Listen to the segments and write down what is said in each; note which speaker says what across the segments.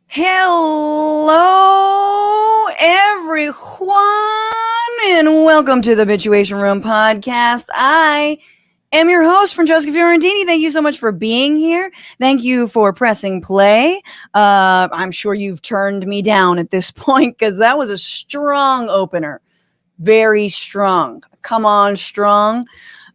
Speaker 1: Hello, everyone, and welcome to the Bitchuation Room podcast. I am your host, Francesca Fiorentini. Thank you so much for being here. Thank you for pressing play. I'm sure you've turned me down at this point because that was a strong opener. Very strong. Come on, strong.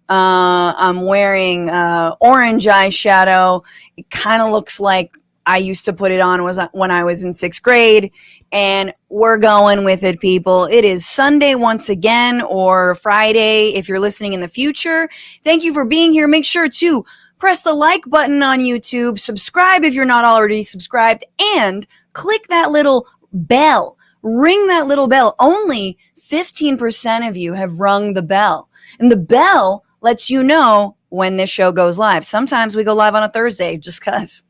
Speaker 1: I'm wearing orange eyeshadow. It kind of looks like I used to put it on when I was in 6th grade, and we're going with it, people. It is Sunday once again, or Friday if you're listening in the future. Thank you for being here. Make sure to press the like button on YouTube, subscribe if you're not already subscribed, and click that little bell. Ring that little bell. Only 15% of you have rung the bell, and the bell lets you know when this show goes live. Sometimes we go live on a Thursday, just because.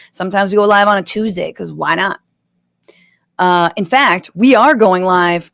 Speaker 1: Sometimes we go live on a Tuesday, because why not? In fact, we are going live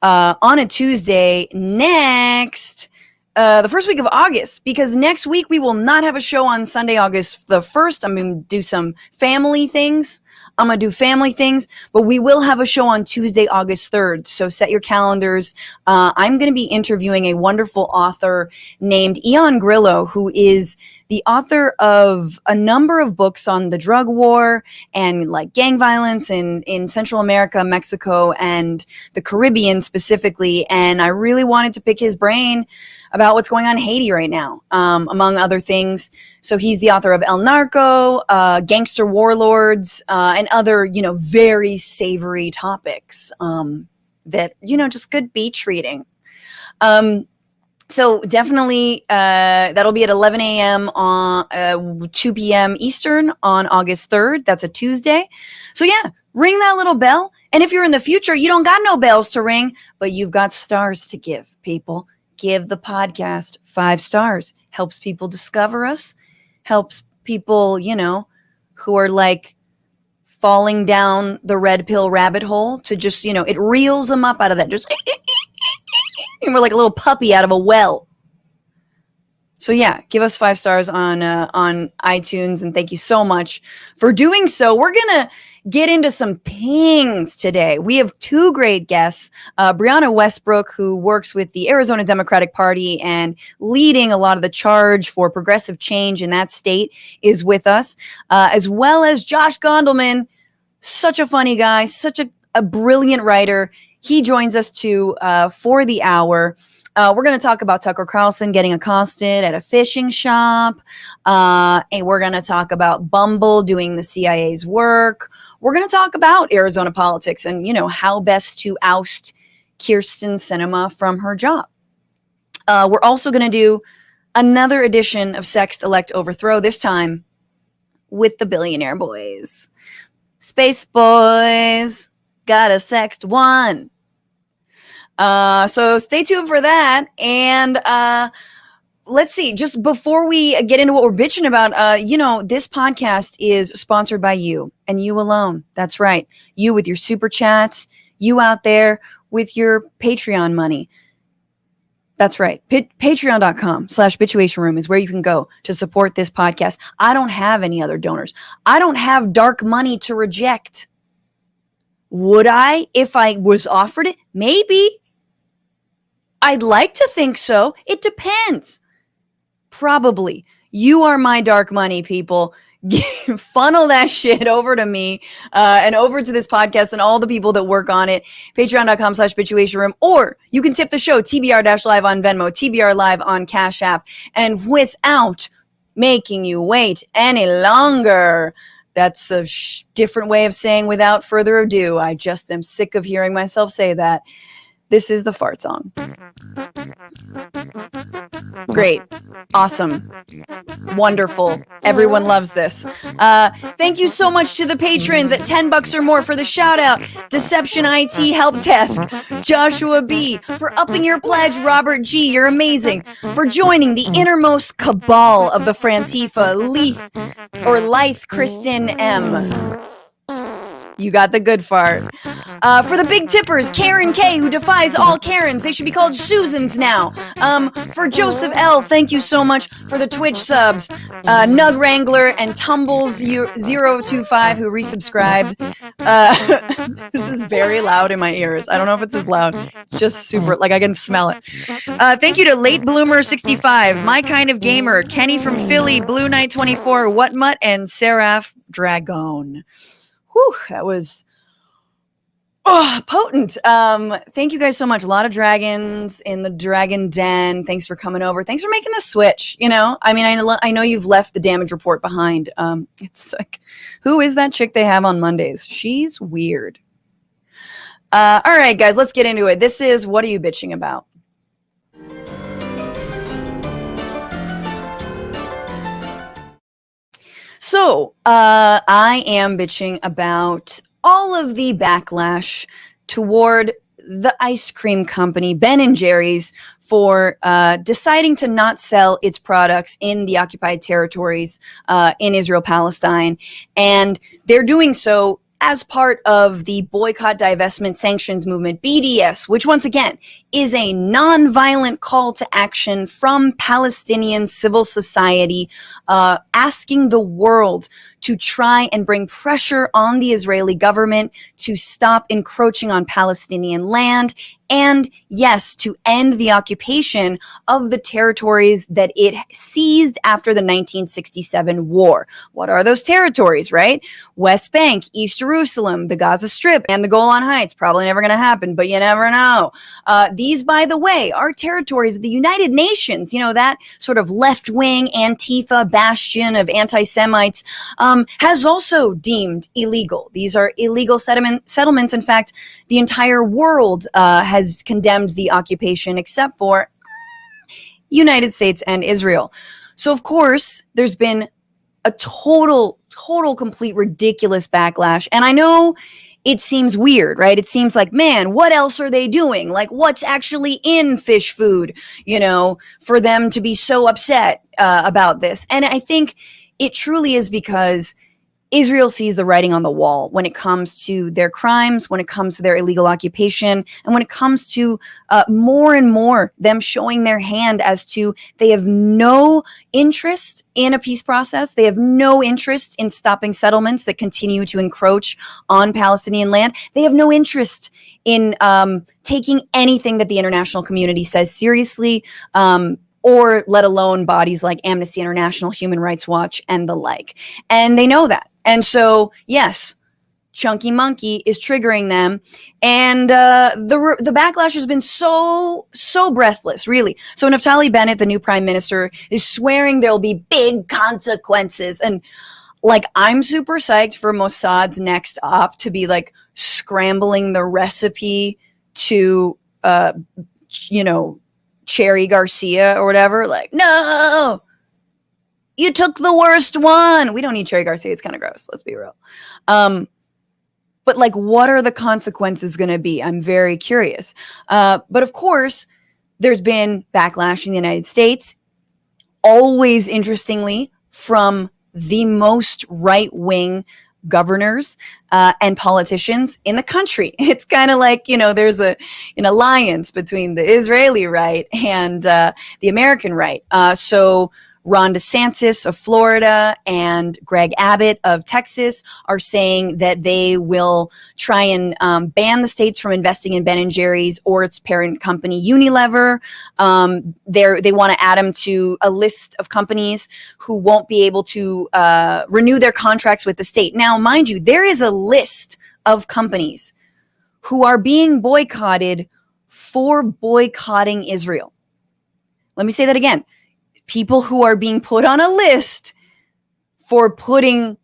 Speaker 1: on a Tuesday next, the first week of August, because next week we will not have a show on Sunday, August the 1st. I'm going to do some family things. But we will have a show on Tuesday, August 3rd. So set your calendars. I'm going to be interviewing a wonderful author named Ian Grillo, who is the author of a number of books on the drug war and like gang violence in Central America, Mexico, and the Caribbean specifically. And I really wanted to pick his brain about what's going on in Haiti right now, among other things. So he's the author of El Narco, Gangster Warlords, and other, very savory topics that, just good beach reading. So definitely that'll be at 11 a.m. on 2 p.m. Eastern on August 3rd. That's a Tuesday. So yeah, ring that little bell. And if you're in the future, you don't got no bells to ring, but you've got stars to give, people. Give the podcast 5 stars. Helps people discover us. Helps people, who are like falling down the red pill rabbit hole to just, it reels them up out of that. Just, and we're like a little puppy out of a well. So yeah, give us 5 stars on iTunes, and thank you so much for doing so. We're gonna get into some things today. We have 2 great guests. Brianna Westbrook, who works with the Arizona Democratic Party and leading a lot of the charge for progressive change in that state, is with us, as well as Josh Gondelman, such a funny guy, such a brilliant writer. He joins us too for the hour. We're going to talk about Tucker Carlson getting accosted at a fishing shop. And we're going to talk about Bumble doing the CIA's work. We're going to talk about Arizona politics and, how best to oust Kyrsten Sinema from her job. We're also going to do another edition of Sext, Elect, Overthrow, this time with the Billionaire boys. Space boys, got a Sext one. So stay tuned for that. And let's see, just before we get into what we're bitching about, this podcast is sponsored by you and you alone. That's right. You with your super chats, you out there with your Patreon money. That's right. Patreon.com/bitchuationroom is where you can go to support this podcast. I don't have any other donors. I don't have dark money to reject. Would I if I was offered it? Maybe. I'd like to think so. It depends. Probably. You are my dark money, people. funnel that shit over to me and over to this podcast and all the people that work on it. Patreon.com/bitchuationroom. Or you can tip the show, TBR-live on Venmo, TBR Live on Cash App. And without making you wait any longer, that's a different way of saying without further ado. I just am sick of hearing myself say that. This is the fart song. Great. Awesome. Wonderful. Everyone loves this. Thank you so much to the patrons at $10 or more for the shout out. Deception IT Help Desk. Joshua B. For upping your pledge. Robert G. You're amazing. For joining the innermost cabal of the Frantifa. Lyth Kristen M. You got the good fart. For the big tippers, Karen K, who defies all Karens. They should be called Susans now. For Joseph L, thank you so much for the Twitch subs. Nug Wrangler and Tumbles025, who resubscribed. This is very loud in my ears. I don't know if it's as loud. Just super, like I can smell it. Thank you to Late Bloomer 65, My Kind of Gamer, Kenny from Philly, Blue Knight 24, What Mutt, and Seraph Dragon. Whew, that was potent. Thank you guys so much. A lot of dragons in the dragon den. Thanks for coming over. Thanks for making the switch. You know, I mean, I know you've left the damage report behind. It's like, who is that chick they have on Mondays? She's weird. All right, guys, let's get into it. This is What Are You Bitching About? So, I am bitching about all of the backlash toward the ice cream company, Ben & Jerry's, for deciding to not sell its products in the occupied territories in Israel, Palestine. And they're doing so as part of the boycott, divestment, sanctions movement, BDS, which once again is a nonviolent call to action from Palestinian civil society, asking the world to try and bring pressure on the Israeli government to stop encroaching on Palestinian land and, yes, to end the occupation of the territories that it seized after the 1967 war. What are those territories, right? West Bank, East Jerusalem, the Gaza Strip, and the Golan Heights. Probably never going to happen, but you never know. These, by the way, are territories of the United Nations, you know, that sort of left-wing Antifa bastion of anti-Semites, has also deemed illegal. These are illegal settlements. In fact, the entire world has condemned the occupation except for United States and Israel. So, of course, there's been a total, complete, ridiculous backlash. And I know it seems weird, right? It seems like, man, what else are they doing? Like, what's actually in fish food, you know, for them to be so upset about this? And I think it truly is because Israel sees the writing on the wall when it comes to their crimes, when it comes to their illegal occupation, and when it comes to more and more them showing their hand as to they have no interest in a peace process. They have no interest in stopping settlements that continue to encroach on Palestinian land. They have no interest in taking anything that the international community says seriously, or let alone bodies like Amnesty International, Human Rights Watch, and the like. And they know that. And so, yes, Chunky Monkey is triggering them. And the backlash has been so breathless, really. So Naftali Bennett, the new prime minister, is swearing there'll be big consequences. And like, I'm super psyched for Mossad's next op to be like scrambling the recipe to, you know, Cherry Garcia or whatever. Like, no, you took the worst one. We don't need Cherry Garcia. It's kind of gross. Let's be real. But like, what are the consequences going to be? I'm very curious. But of course, there's been backlash in the United States, always interestingly, from the most right-wing governors and politicians in the country. It's kind of like, you know, there's an alliance between the Israeli right and the American right. So Ron DeSantis of Florida and Greg Abbott of Texas are saying that they will try and ban the states from investing in Ben & Jerry's or its parent company Unilever. They want to add them to a list of companies who won't be able to renew their contracts with the state. Now, mind you, there is a list of companies who are being boycotted for boycotting Israel. Let me say that again. People who are being put on a list for putting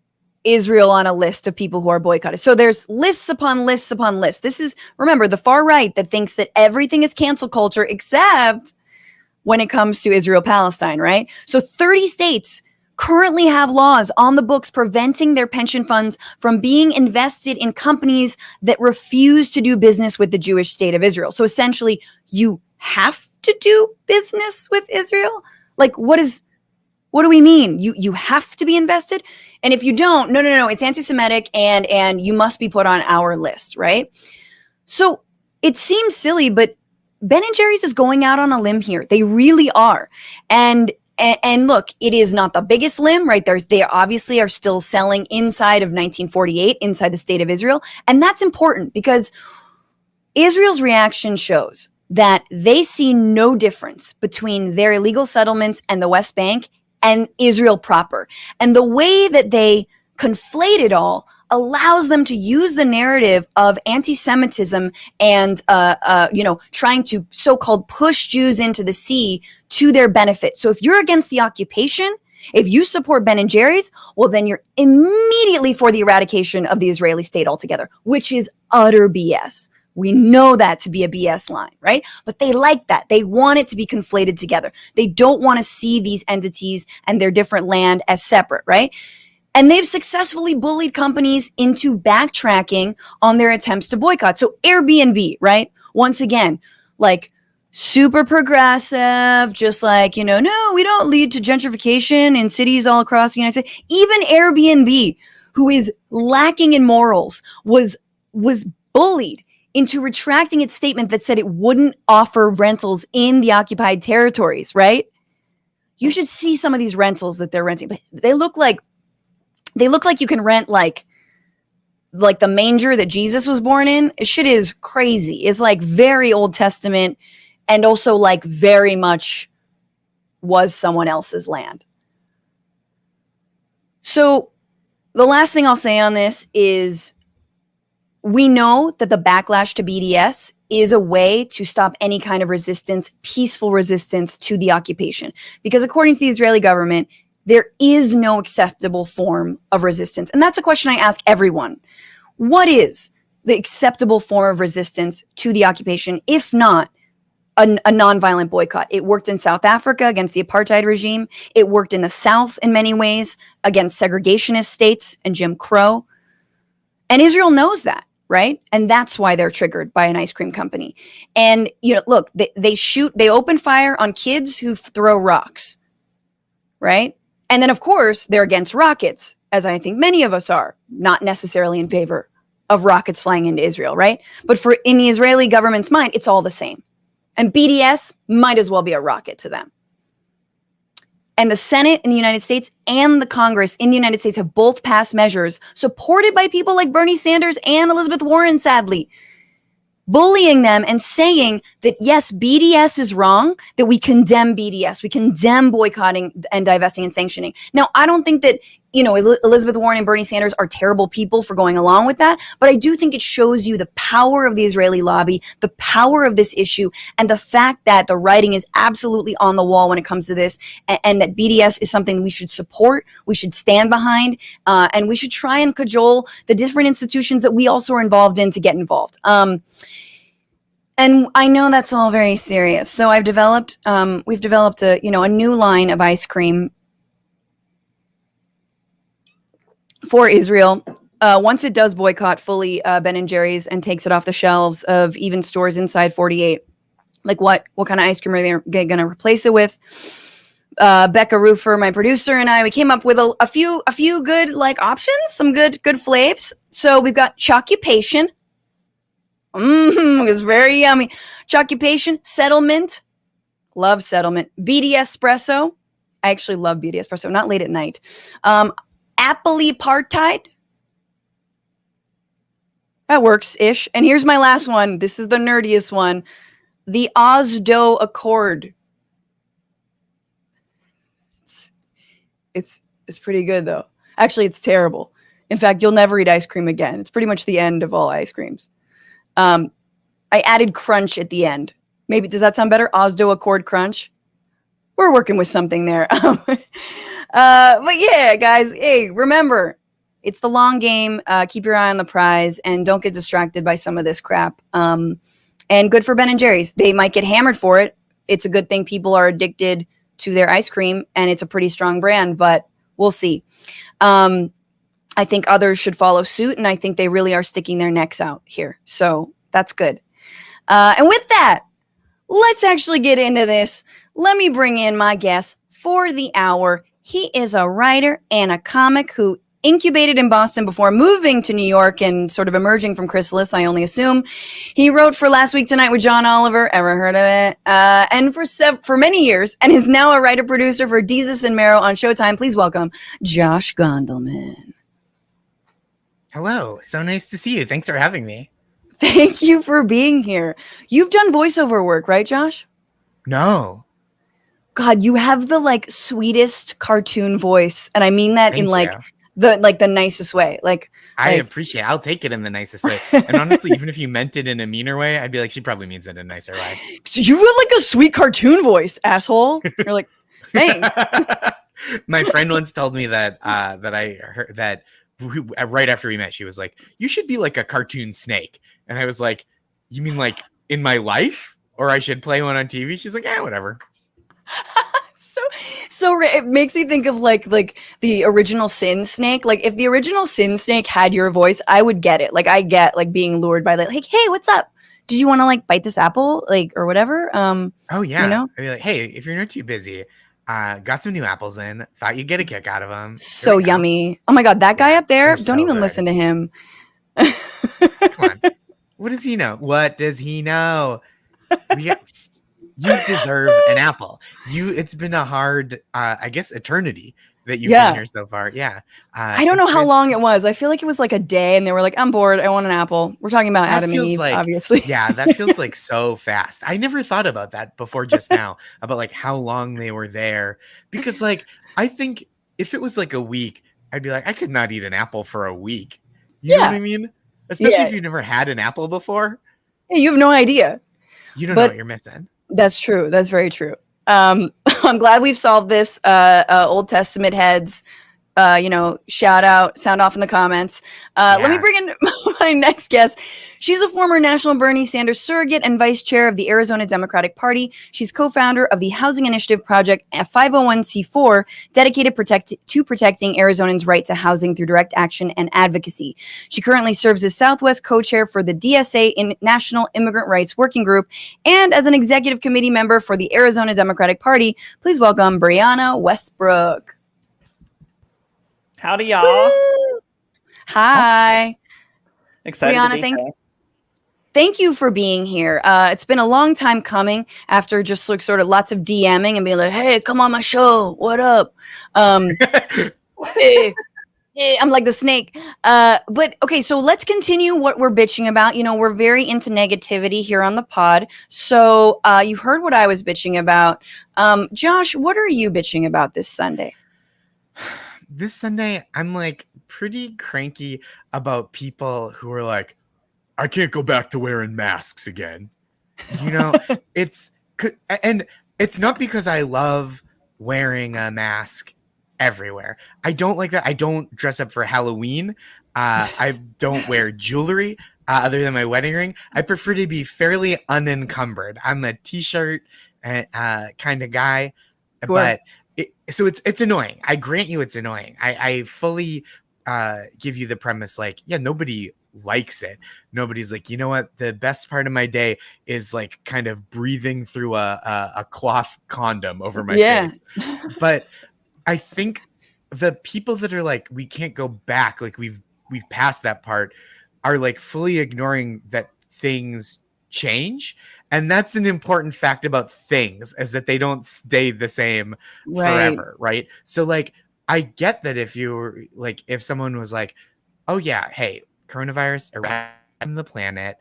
Speaker 1: Israel on a list of people who are boycotted. So there's lists upon lists upon lists. This is, remember, the far right that thinks that everything is cancel culture except when it comes to Israel-Palestine, right? So 30 states currently have laws on the books preventing their pension funds from being invested in companies that refuse to do business with the Jewish state of Israel. So essentially, you have to do business with Israel? Like, what do we mean? You have to be invested? And if you don't, no, it's anti-Semitic and you must be put on our list, right? So it seems silly, but Ben & Jerry's is going out on a limb here. They really are. And look, it is not the biggest limb, right? They obviously are still selling inside of 1948, inside the state of Israel. And that's important because Israel's reaction shows that they see no difference between their illegal settlements and the West Bank and Israel proper. And the way that they conflate it all allows them to use the narrative of anti-Semitism and, trying to so-called push Jews into the sea to their benefit. So if you're against the occupation, if you support Ben & Jerry's, well, then you're immediately for the eradication of the Israeli state altogether, which is utter BS. We know that to be a BS line, right? But they like that. They want it to be conflated together. They don't want to see these entities and their different land as separate, right? And they've successfully bullied companies into backtracking on their attempts to boycott. So Airbnb, right? Once again, like super progressive, just like, no, we don't lead to gentrification in cities all across the United States. Even Airbnb, who is lacking in morals, was bullied into retracting its statement that said it wouldn't offer rentals in the occupied territories, right? You should see some of these rentals that they're renting. But they look like you can rent like the manger that Jesus was born in. Shit is crazy. It's like very Old Testament and also like very much was someone else's land. So the last thing I'll say on this is we know that the backlash to BDS is a way to stop any kind of resistance, peaceful resistance to the occupation. Because according to the Israeli government, there is no acceptable form of resistance. And that's a question I ask everyone. What is the acceptable form of resistance to the occupation, if not a nonviolent boycott? It worked in South Africa against the apartheid regime. It worked in the South in many ways against segregationist states and Jim Crow. And Israel knows that, right? And that's why they're triggered by an ice cream company. And, look, they open fire on kids who throw rocks, right? And then, of course, they're against rockets, as I think many of us are, not necessarily in favor of rockets flying into Israel, right? But in the Israeli government's mind, it's all the same. And BDS might as well be a rocket to them. And the Senate in the United States and the Congress in the United States have both passed measures supported by people like Bernie Sanders and Elizabeth Warren, sadly, bullying them and saying that, yes, BDS is wrong, that we condemn BDS. We condemn boycotting and divesting and sanctioning. Now, I don't think that, Elizabeth Warren and Bernie Sanders are terrible people for going along with that, but I do think it shows you the power of the Israeli lobby, the power of this issue, and the fact that the writing is absolutely on the wall when it comes to this, and that BDS is something we should support, we should stand behind, and we should try and cajole the different institutions that we also are involved in to get involved. And I know that's all very serious. So we've developed a new line of ice cream for Israel. Once it does boycott fully Ben & Jerry's and takes it off the shelves of even stores inside 48, like what kind of ice cream are they going to replace it with? Becca Roofer, my producer, and I, we came up with a few good options, some good flavors. So we've got Choccupation. It's very yummy. Choccupation, Settlement, love Settlement, BD Espresso, I actually love beauty espresso, not late at night. Appley-partide. That works-ish. And here's my last one. This is the nerdiest one. The Osdo Accord. It's pretty good, though. Actually, it's terrible. In fact, you'll never eat ice cream again. It's pretty much the end of all ice creams. I added crunch at the end. Maybe, does that sound better? Osdo Accord Crunch. We're working with something there. But yeah, guys, hey, remember, it's the long game. Keep your eye on the prize and don't get distracted by some of this crap. And good for Ben & Jerry's. They might get hammered for it. It's a good thing people are addicted to their ice cream, and it's a pretty strong brand, but we'll see. I think others should follow suit, and I think they really are sticking their necks out here. So that's good. And with that, let's actually get into this. Let me bring in my guest for the hour. He is a writer and a comic who incubated in Boston before moving to New York and sort of emerging from Chrysalis, I only assume. He wrote for Last Week Tonight with John Oliver. Ever heard of it? And for many years, and is now a writer-producer for Desus and Mero on Showtime. Please welcome Josh Gondelman.
Speaker 2: Hello. So nice to see you. Thanks for having me.
Speaker 1: Thank you for being here. You've done voiceover work, right, Josh?
Speaker 2: No.
Speaker 1: God, you have the sweetest cartoon voice, and I mean that
Speaker 2: Thank
Speaker 1: in
Speaker 2: you.
Speaker 1: the nicest way.
Speaker 2: I appreciate it. I'll take it in the nicest way. And honestly, even if you meant it in a meaner way, I'd be like, she probably means it in a nicer way.
Speaker 1: You have a sweet cartoon voice, asshole. You're like, thanks.
Speaker 2: My friend once told me that I heard that right after we met, she was like, you should be like a cartoon snake. And I was like, you mean like in my life? Or I should play one on TV? She's like, whatever.
Speaker 1: So it makes me think of like the original Sin Snake. Like if the original Sin Snake had your voice, I would get it. Like I get being lured by hey, what's up? Did you want to bite this apple? Or whatever?
Speaker 2: Oh yeah.
Speaker 1: You know?
Speaker 2: I'd be like, hey, if you're not too busy, got some new apples in. Thought you'd get a kick out of them.
Speaker 1: So yummy. Oh my God, that guy up there. Don't even listen to him.
Speaker 2: Come on. What does he know? What does he know? You deserve an apple. It's been a hard, I guess, eternity that you've been here so far. Yeah.
Speaker 1: I don't know how long it was. I feel like it was a day, and they were like, "I'm bored. I want an apple." We're talking about Adam and Eve, obviously.
Speaker 2: Yeah, that feels so fast. I never thought about that before just now, about how long they were there. Because I think if it was a week, I'd be like, I could not eat an apple for a week. You know what I mean? Especially if you've never had an apple before.
Speaker 1: Yeah, you have no idea.
Speaker 2: You don't know what you're missing.
Speaker 1: That's true. That's very true. I'm glad we've solved this. Old Testament heads, shout out, sound off in the comments. Let me bring in my next guest. She's a former National Bernie Sanders surrogate and vice chair of the Arizona Democratic Party. She's co-founder of the Housing Initiative Project, a 501c4 dedicated to protecting Arizonans' right to housing through direct action and advocacy. She currently serves as Southwest co-chair for the DSA in National Immigrant Rights Working Group and as an executive committee member for the Arizona Democratic Party. Please welcome Brianna Westbrook.
Speaker 3: Howdy, y'all.
Speaker 1: Woo! Hi.
Speaker 3: Excited
Speaker 1: Brianna,
Speaker 3: to be here.
Speaker 1: Thank you for being here. It's been a long time coming after just sort of lots of DMing and being like, hey, come on my show. What up? Hey, I'm like the snake. But okay, so let's continue what we're bitching about. We're very into negativity here on the pod. So you heard what I was bitching about. Josh, what are you bitching about this Sunday?
Speaker 2: This Sunday, I'm pretty cranky about people who are like, I can't go back to wearing masks again. It's not because I love wearing a mask everywhere. I don't like that. I don't dress up for Halloween. I don't wear jewelry other than my wedding ring. I prefer to be fairly unencumbered. I'm a t-shirt kind of guy, sure. But it's annoying. I grant you it's annoying. I fully give you the premise nobody likes it. Nobody's like, you know what? The best part of my day is kind of breathing through a cloth condom over my face. But I think the people that are like, we can't go back, we've passed that part, are fully ignoring that things change. And that's an important fact about things, is that they don't stay the same forever, right? So like, I get that if you were like, if someone was like, oh yeah, hey, coronavirus eradicating the planet,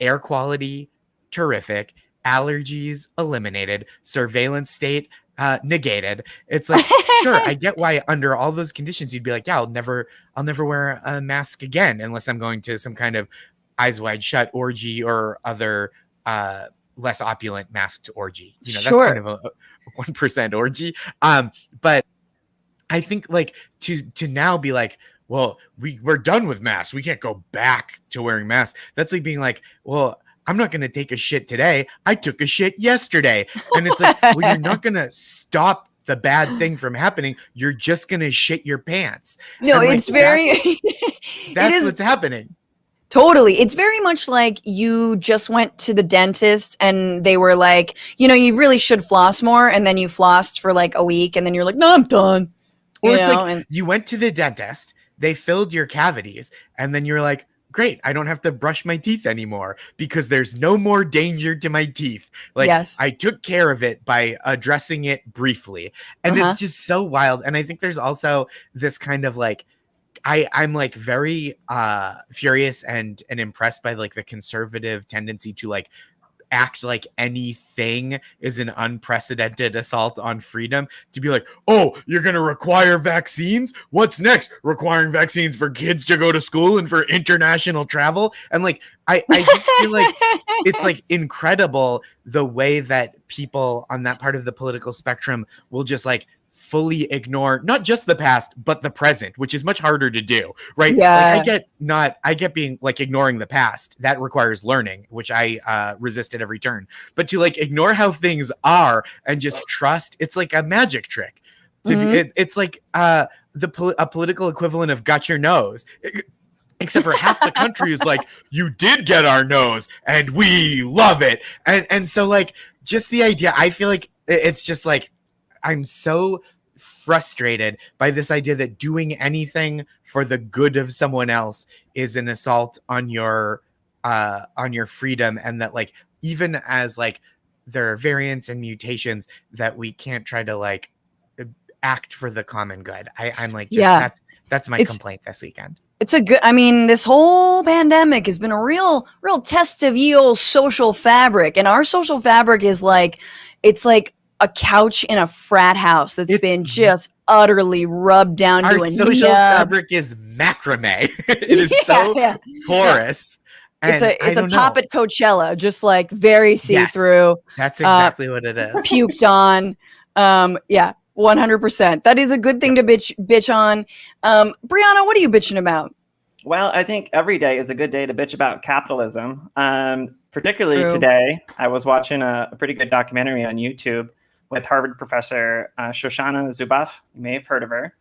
Speaker 2: air quality terrific, allergies eliminated, surveillance state negated. It's like, sure, I get why under all those conditions you'd be like, yeah, I'll never wear a mask again unless I'm going to some kind of eyes wide shut orgy or other less opulent masked orgy. You know, that's kind of a 1% orgy. But I think like to now be like, well, we're done with masks. We can't go back to wearing masks. That's like being like, well, I'm not going to take a shit today. I took a shit yesterday. And it's like, well, you're not going to stop the bad thing from happening. You're just going to shit your pants.
Speaker 1: No, and it's like,
Speaker 2: that's what's happening.
Speaker 1: Totally. It's very much like you just went to the dentist and they were like, you know, you really should floss more. And then you flossed for like a week and then you're like, no, I'm done.
Speaker 2: Or it's like you went to the dentist, they filled your cavities, and then you're like, great, I don't have to brush my teeth anymore because there's no more danger to my teeth. Like, I took care of it by addressing it briefly. And it's just so wild. And I think there's also this kind of like, I'm like very furious and impressed by like the conservative tendency to like act like anything is an unprecedented assault on freedom, to be like, oh, you're going to require vaccines? What's next? Requiring vaccines for kids to go to school and for international travel? And like, I just feel like it's like incredible the way that people on that part of the political spectrum will just like fully ignore not just the past but the present, which is much harder to do, right? Like I get being like ignoring the past. That requires learning, which I resist at every turn. But to like ignore how things are and just trust, it's like a magic trick. It's like a political equivalent of got your nose. Except for half the country is like, you did get our nose and we love it. And so like just the idea, I feel like it's just like, I'm so frustrated by this idea that doing anything for the good of someone else is an assault on your freedom, and that like even as like there are variants and mutations that we can't try to like act for the common good. I'm like, that's my complaint this weekend.
Speaker 1: It's a good, I mean, this whole pandemic has been a real test of ye old social fabric, and our social fabric is like, it's like a couch in a frat house that's been just utterly rubbed down to a
Speaker 2: Our social fabric is macrame. It is so porous.
Speaker 1: And it's a top at Coachella, just like very see-through.
Speaker 2: Yes, that's exactly what it is.
Speaker 1: Puked on. 100%. That is a good thing to bitch on. Brianna, what are you bitching about?
Speaker 3: Well, I think every day is a good day to bitch about capitalism. Particularly today, I was watching a pretty good documentary on YouTube with Harvard professor Shoshana Zuboff. You may have heard of her.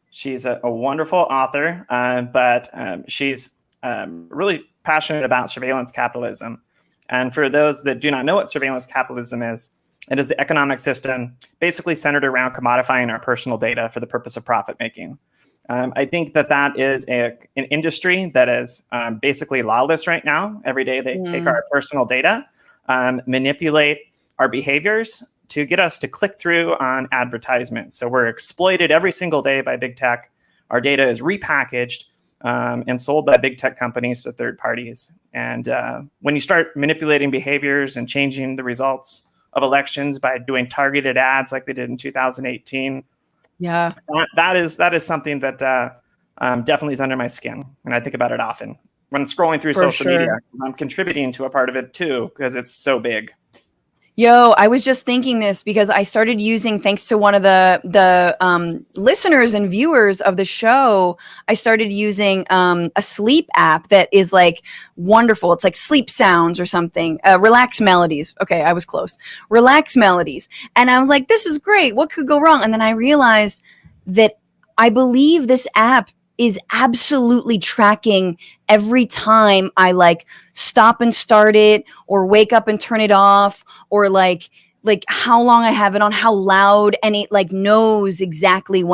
Speaker 3: She's a wonderful author, but she's really passionate about surveillance capitalism. And for those that do not know what surveillance capitalism is, it is the economic system basically centered around commodifying our personal data for the purpose of profit making. I think that is an industry that is basically lawless right now. Every day they take our personal data, manipulate our behaviors to get us to click through on advertisements. So we're exploited every single day by big tech. Our data is repackaged and sold by big tech companies to third parties. And when you start manipulating behaviors and changing the results of elections by doing targeted ads like they did in 2018, that is something that definitely is under my skin. And I think about it often. When scrolling through social media, I'm contributing to a part of it too, because it's so big.
Speaker 1: Yo, I was just thinking this because I started using, thanks to one of the listeners and viewers of the show, I started using a sleep app that is like wonderful. It's like Sleep Sounds or something. Relax Melodies. Okay, I was close. Relax Melodies. And I was like, this is great. What could go wrong? And then I realized that I believe this app is absolutely tracking every time I like stop and start it or wake up and turn it off, or like how long I have it on, how loud, and it like knows exactly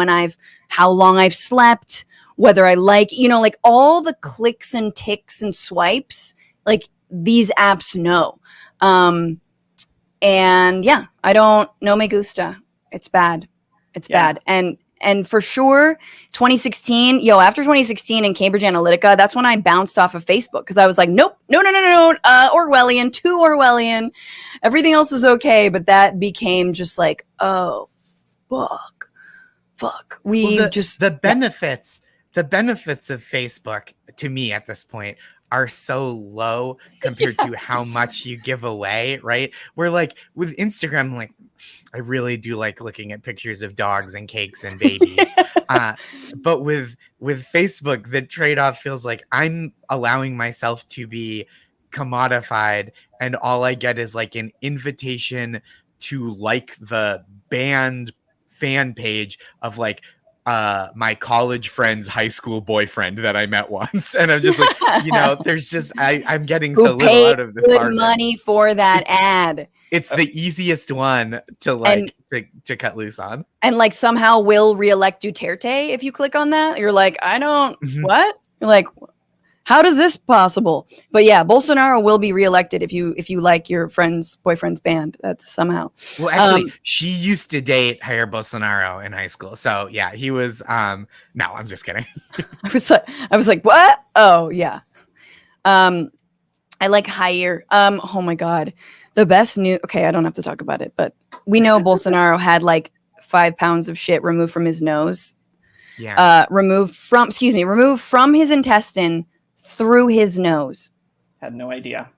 Speaker 1: how long I've slept, whether I like, like all the clicks and ticks and swipes, like these apps know. And yeah, I don't no me gusta. It's bad. It's bad. And for sure, 2016, after 2016 and Cambridge Analytica, that's when I bounced off of Facebook because I was like, nope, no, Orwellian, too Orwellian. Everything else is okay, but that became just like, oh, fuck.
Speaker 2: The benefits of Facebook to me at this point are so low compared to how much you give away, right? Where like with Instagram, like I really do like looking at pictures of dogs and cakes and babies. But with Facebook, the trade-off feels like I'm allowing myself to be commodified, and all I get is like an invitation to like the band fan page of like my college friend's high school boyfriend that I met once. And I'm just like, there's just I'm getting so little out of this
Speaker 1: good money for that ad.
Speaker 2: It's the easiest one to to cut loose on. And
Speaker 1: like somehow will reelect Duterte if you click on that. You're like, I don't what? You're like, how does this possible? But yeah, Bolsonaro will be reelected if you like your boyfriend's band. That's somehow.
Speaker 2: Well, actually, she used to date Jair Bolsonaro in high school. So yeah, he was no, I'm just kidding.
Speaker 1: I was like, what? Oh yeah. I like Jair. Oh my God. The best news. Okay, I don't have to talk about it, but we know Bolsonaro had like 5 pounds of shit removed from his nose.
Speaker 2: Yeah.
Speaker 1: Removed from his intestine through his nose.
Speaker 3: Had no idea.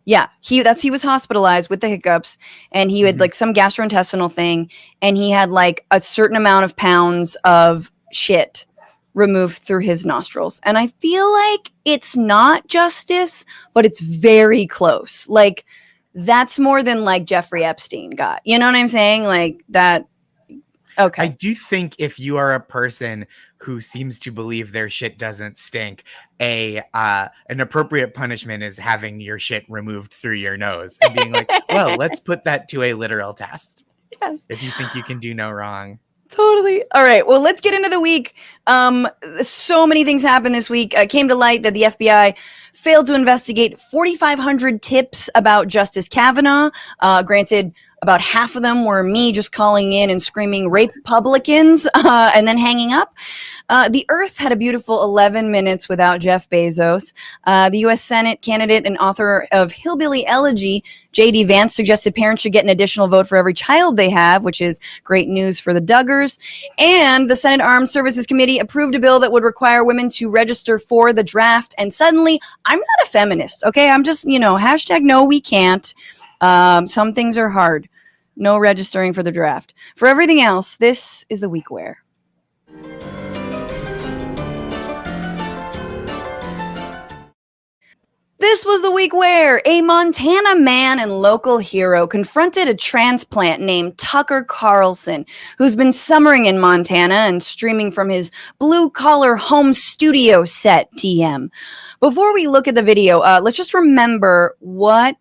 Speaker 1: Yeah, he was hospitalized with the hiccups, and he had like some gastrointestinal thing, and he had like a certain amount of pounds of shit removed through his nostrils. And I feel like it's not justice, but it's very close. Like that's more than like Jeffrey Epstein got. You know what I'm saying? Like that. Okay.
Speaker 2: I do think if you are a person who seems to believe their shit doesn't stink, an appropriate punishment is having your shit removed through your nose and being like, well, let's put that to a literal test.
Speaker 1: Yes.
Speaker 2: If you think you can do no wrong.
Speaker 1: Totally. All right. Well, let's get into the week. So many things happened this week. Came to light that the FBI failed to investigate 4,500 tips about Justice Kavanaugh. Granted, about half of them were me just calling in and screaming rape Republicans and then hanging up. The Earth had a beautiful 11 minutes without Jeff Bezos. The U.S. Senate candidate and author of Hillbilly Elegy, J.D. Vance, suggested parents should get an additional vote for every child they have, which is great news for the Duggars. And the Senate Armed Services Committee approved a bill that would require women to register for the draft. And suddenly, I'm not a feminist, okay? I'm just, hashtag no, we can't. Some things are hard. No registering for the draft. For everything else, this is the week where. This was the week where a Montana man and local hero confronted a transplant named Tucker Carlson, who's been summering in Montana and streaming from his blue-collar home studio set, TM. Before we look at the video, let's just remember what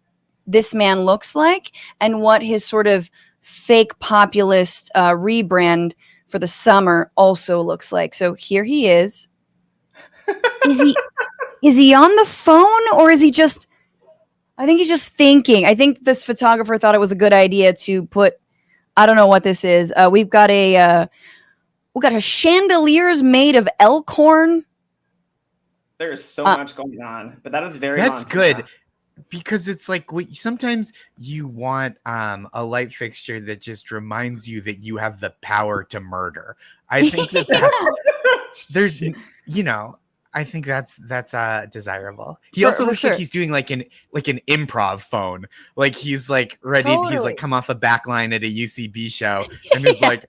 Speaker 1: this man looks like and what his sort of fake populist rebrand for the summer also looks like. So here he is. Is he on the phone or is he just, I think he's just thinking. I think this photographer thought it was a good idea to put, I don't know what this is. We've got chandeliers made of elk horn.
Speaker 3: There is so much going on, but that is very
Speaker 2: That's
Speaker 3: Montana.
Speaker 2: good. Because it's like sometimes you want a light fixture that just reminds you that you have the power to murder. I think that's I think that's desirable. He also looks like he's doing like an improv phone. Like he's like ready. Totally. He's like come off a backline at a UCB show and he's like,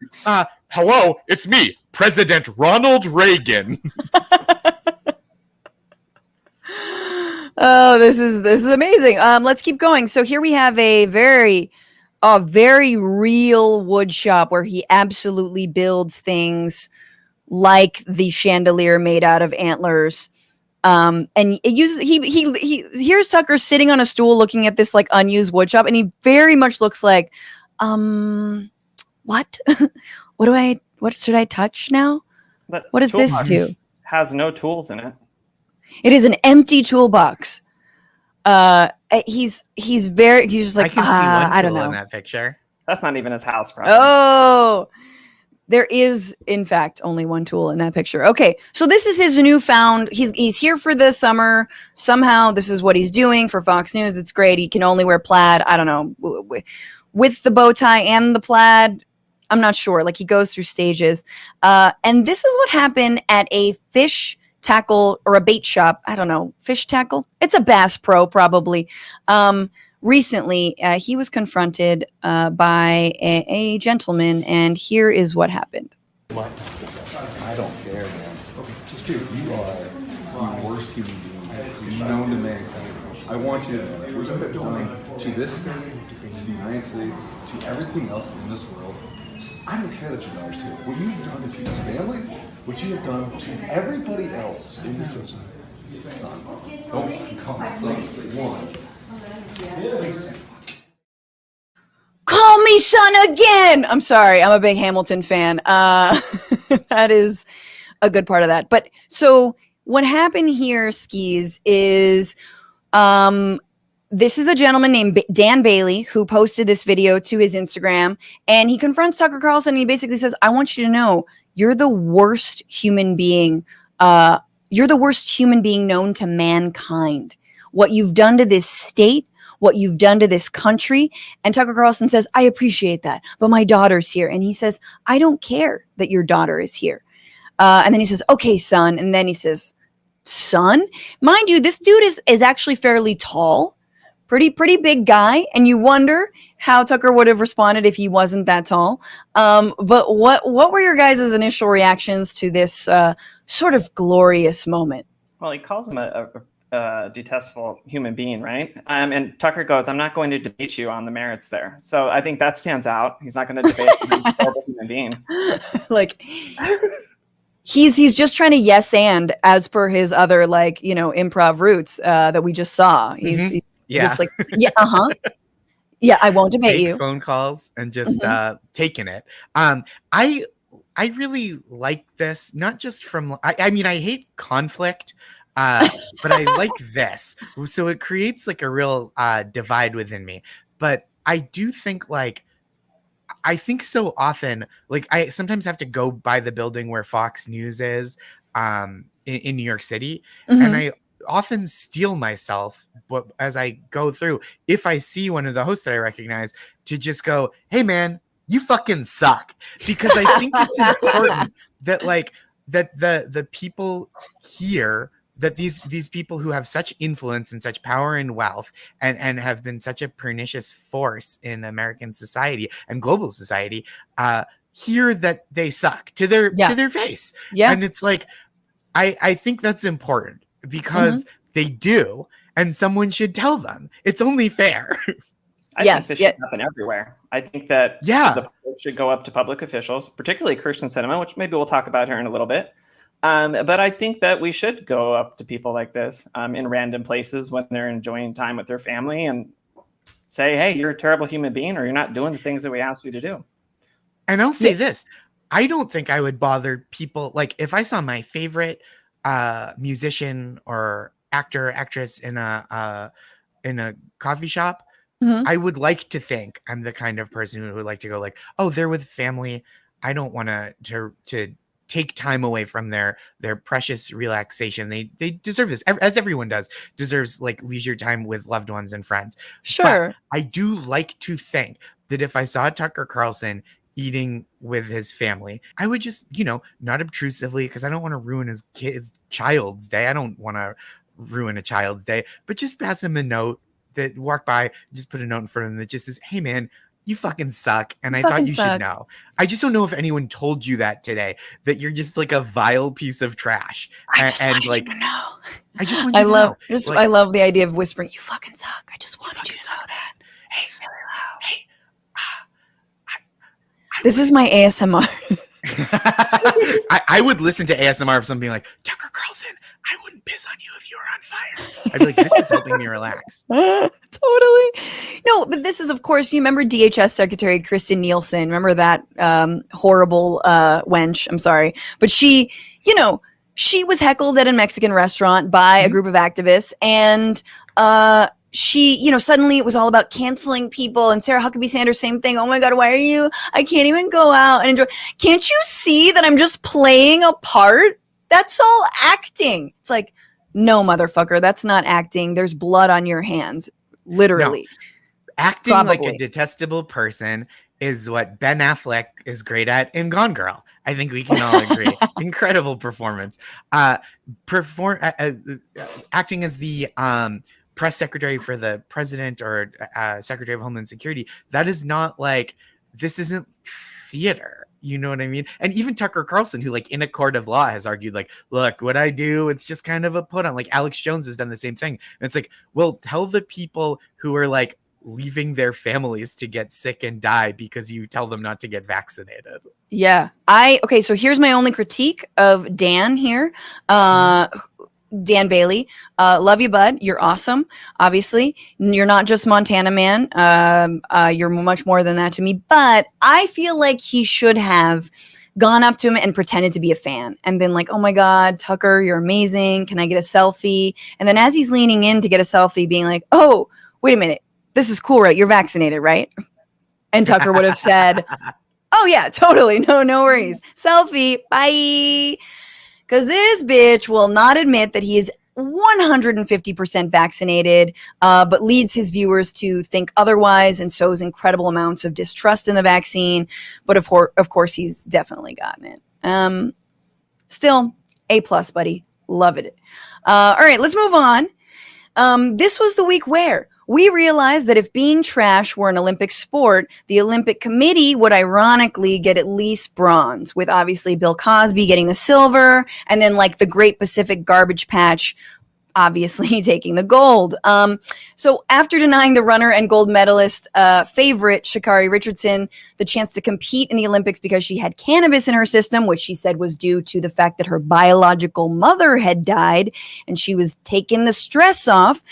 Speaker 2: hello, it's me, President Ronald Reagan.
Speaker 1: Oh, this is amazing. Let's keep going. So here we have a very real wood shop where he absolutely builds things like the chandelier made out of antlers. And it uses he here's Tucker sitting on a stool looking at this like unused wood shop, and he very much looks like, what? what should I touch now? What does this do?
Speaker 3: Has no tools in it.
Speaker 1: It is an empty toolbox. He's just like,
Speaker 2: I can see one
Speaker 1: I don't
Speaker 2: tool
Speaker 1: know.
Speaker 2: in that picture.
Speaker 3: That's not even his house, probably.
Speaker 1: Oh, there is, in fact, only one tool in that picture. Okay, so this is his newfound. He's here for the summer. Somehow, this is what he's doing for Fox News. It's great. He can only wear plaid. I don't know, with the bow tie and the plaid. I'm not sure. Like, he goes through stages. And this is what happened at a fish tackle or a bait shop. I don't know, fish tackle. It's a Bass Pro, probably. Recently, he was confronted by a gentleman, and here is what happened.
Speaker 4: What? I don't care, man. Okay, just dude, you are the worst human being known to mankind. I want you to know that what you have done to this state, to the United States, to everything else in this world. I don't care that your daughter's here. What you've done to people's families, what you have done to everybody else in this society. Son, don't call me son. One.
Speaker 1: Call me son again. I'm sorry. I'm a big Hamilton fan. That is a good part of that. But so what happened here, Skis, is this is a gentleman named Dan Bailey who posted this video to his Instagram, and he confronts Tucker Carlson, and he basically says, I want you to know you're the worst human being. You're the worst human being known to mankind. What you've done to this state, what you've done to this country. And Tucker Carlson says, I appreciate that, but my daughter's here. And he says, I don't care that your daughter is here. And then he says, okay, son. And then he says, son? Mind you, this dude is actually fairly tall, pretty big guy. And you wonder how Tucker would have responded if he wasn't that tall. But what were your guys' initial reactions to this sort of glorious moment?
Speaker 3: Well, he calls him a detestable human being, right? And Tucker goes, I'm not going to debate you on the merits there. So I think that stands out. He's not going to debate a horrible human being.
Speaker 1: Like, he's just trying to yes and as per his other, like, you know, improv roots that we just saw. He's just like, yeah, yeah, I won't debate you.
Speaker 2: Phone calls and just taking it. I really like this, not just from, I mean, I hate conflict. But I like this. So it creates like a real divide within me. But I do think like, I think so often, like I sometimes have to go by the building where Fox News is in New York City. And I often steel myself as I go through, if I see one of the hosts that I recognize, to just go, hey man, you fucking suck. Because I think it's important that like, that the people here, that these people who have such influence and such power and wealth and have been such a pernicious force in American society and global society, hear that they suck to their face. Yeah. And it's like, I think that's important because they do, and someone should tell them. It's only fair.
Speaker 3: I think this should happen everywhere. I think that the public should go up to public officials, particularly Kyrsten Sinema, which maybe we'll talk about her in a little bit. But I think that we should go up to people like this in random places when they're enjoying time with their family and say, hey, you're a terrible human being, or you're not doing the things that we asked you to do.
Speaker 2: And I'll say this. I don't think I would bother people. Like if I saw my favorite musician or actor, actress in a coffee shop, I would like to think I'm the kind of person who would like to go like, oh, they're with family. I don't want to take time away from their precious relaxation. They deserve this, as everyone deserves like leisure time with loved ones and friends.
Speaker 1: Sure. But
Speaker 2: I do like to think that if I saw Tucker Carlson eating with his family, I would just, not obtrusively, because I don't want to ruin his child's day. I don't want to ruin a child's day, but just pass him a note, that walk by, just put a note in front of them that just says, hey man, you fucking suck. And I thought you should know. I just don't know if anyone told you that today, that you're just like a vile piece of trash.
Speaker 1: I just want you to know.
Speaker 2: I just want you to know.
Speaker 1: I love the idea of whispering, you fucking suck. I just wanted you to know that.
Speaker 2: Hey, really loud. Hey,
Speaker 1: this is my ASMR.
Speaker 2: I would listen to ASMR of something like, Tucker Carlson, I wouldn't piss on you if you were on fire. I'd be like, this is helping me relax.
Speaker 1: Totally. No, but this is, of course, you remember DHS Secretary Kyrsten Nielsen. Remember that horrible wench? I'm sorry. But she was heckled at a Mexican restaurant by a group of activists. And she, suddenly it was all about canceling people, and Sarah Huckabee Sanders, same thing. Oh my God, why are you? I can't even go out and enjoy. Can't you see that I'm just playing a part? That's all acting. It's like, no, motherfucker, that's not acting. There's blood on your hands, literally.
Speaker 2: No. Acting like a detestable person is what Ben Affleck is great at in Gone Girl. I think we can all agree. Incredible performance. Acting as the press secretary for the president or secretary of Homeland Security. That is not like, this isn't theater. You know what I mean? And even Tucker Carlson, who like in a court of law has argued like, look, what I do, it's just kind of a put on. Like Alex Jones has done the same thing. And it's like, well, tell the people who are like leaving their families to get sick and die because you tell them not to get vaccinated.
Speaker 1: Yeah. Okay, so here's my only critique of Dan here. Dan Bailey, love you, bud. You're awesome. Obviously, you're not just Montana man. You're much more than that to me. But I feel like he should have gone up to him and pretended to be a fan and been like, "Oh my God, Tucker, you're amazing. Can I get a selfie?" And then as he's leaning in to get a selfie, being like, "Oh, wait a minute. This is cool, right? You're vaccinated, right?" And Tucker would have said, "Oh yeah, totally. No worries. Selfie. Bye." Because this bitch will not admit that he is 150% vaccinated, but leads his viewers to think otherwise and sows incredible amounts of distrust in the vaccine. But of course, he's definitely gotten it. Still, A+, buddy. Love it. All right, let's move on. This was the week where we realized that if being trash were an Olympic sport, the Olympic Committee would ironically get at least bronze, with obviously Bill Cosby getting the silver, and then like the Great Pacific Garbage Patch obviously taking the gold. So after denying the runner and gold medalist favorite, Sha'Carri Richardson, the chance to compete in the Olympics because she had cannabis in her system, which she said was due to the fact that her biological mother had died and she was taking the stress off,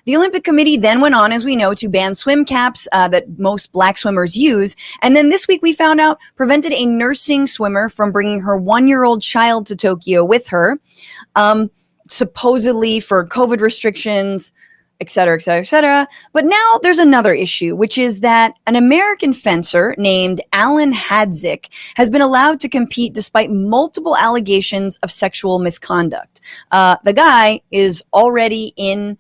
Speaker 1: the Olympic Committee then went on, as we know, to ban swim caps that most black swimmers use. And then this week we found out prevented a nursing swimmer from bringing her 1-year-old child to Tokyo with her, supposedly for COVID restrictions, et cetera, et cetera, et cetera. But now there's another issue, which is that an American fencer named Alan Hadzik has been allowed to compete despite multiple allegations of sexual misconduct. The guy is already in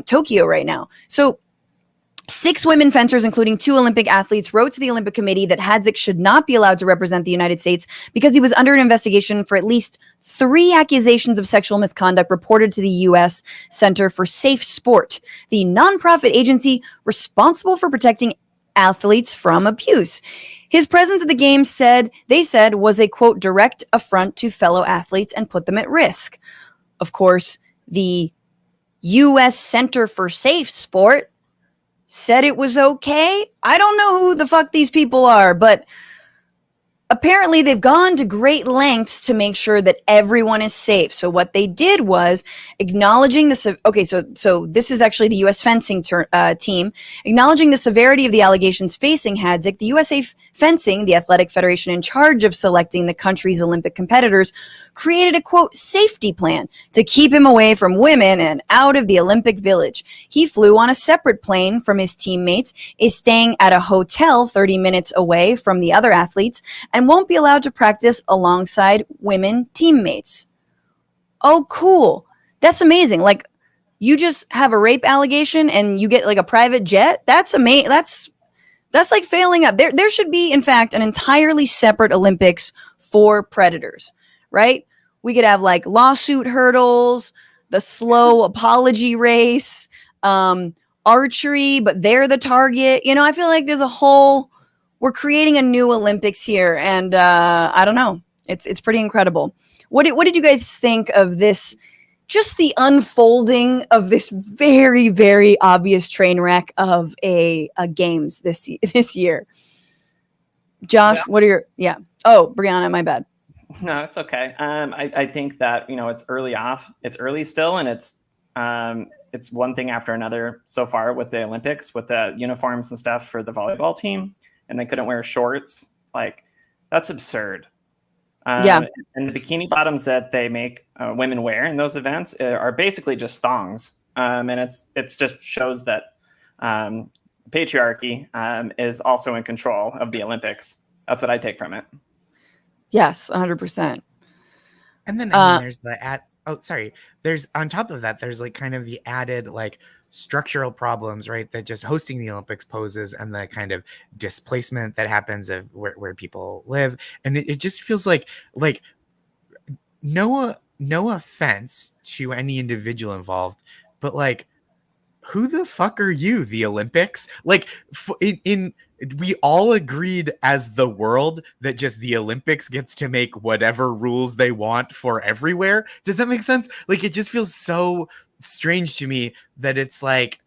Speaker 1: Tokyo right now. So 6 women fencers, including 2 Olympic athletes, wrote to the Olympic Committee that Hadzik should not be allowed to represent the United States because he was under an investigation for at least 3 accusations of sexual misconduct reported to the U.S. Center for Safe Sport, the nonprofit agency responsible for protecting athletes from abuse. His presence at the games they said was a, quote, direct affront to fellow athletes and put them at risk. Of course, the U.S. Center for Safe Sport said it was okay. I don't know who the fuck these people are, but apparently they've gone to great lengths to make sure that everyone is safe. So what they did was acknowledging the so this is actually the U.S. fencing team acknowledging the severity of the allegations facing Hadzik. The USA Fencing, the athletic federation in charge of selecting the country's Olympic competitors, created a, quote, safety plan to keep him away from women and out of the Olympic Village. He flew on a separate plane from his teammates, is staying at a hotel 30 minutes away from the other athletes, and won't be allowed to practice alongside women teammates. Oh, cool. That's amazing. Like, you just have a rape allegation and you get like a private jet? That's amazing. That's like failing up. There should be, in fact, an entirely separate Olympics for predators, right? We could have like lawsuit hurdles, the slow apology race, archery, but they're the target. You know, I feel like we're creating a new Olympics here. And I don't know. It's pretty incredible. What did you guys think of this? Just the unfolding of this very, very obvious train wreck of a games this year. Josh, what are your Oh, Brianna, my bad.
Speaker 3: No, it's okay. I think that, it's early off. It's early still, and it's one thing after another so far with the Olympics, with the uniforms and stuff for the volleyball team, and they couldn't wear shorts. Like, that's absurd. And the bikini bottoms that they make women wear in those events are basically just thongs. and it's just shows that patriarchy is also in control of the Olympics. That's what I take from it.
Speaker 1: Yes, 100%.
Speaker 2: And then I mean, there's the there's on top of that, there's like kind of the added like structural problems, right? That just hosting the Olympics poses, and the kind of displacement that happens of where people live. And it just feels like no offense to any individual involved, but like, who the fuck are you, the Olympics? Like we all agreed as the world that just the Olympics gets to make whatever rules they want for everywhere. Does that make sense? Like, it just feels so strange to me that it's like,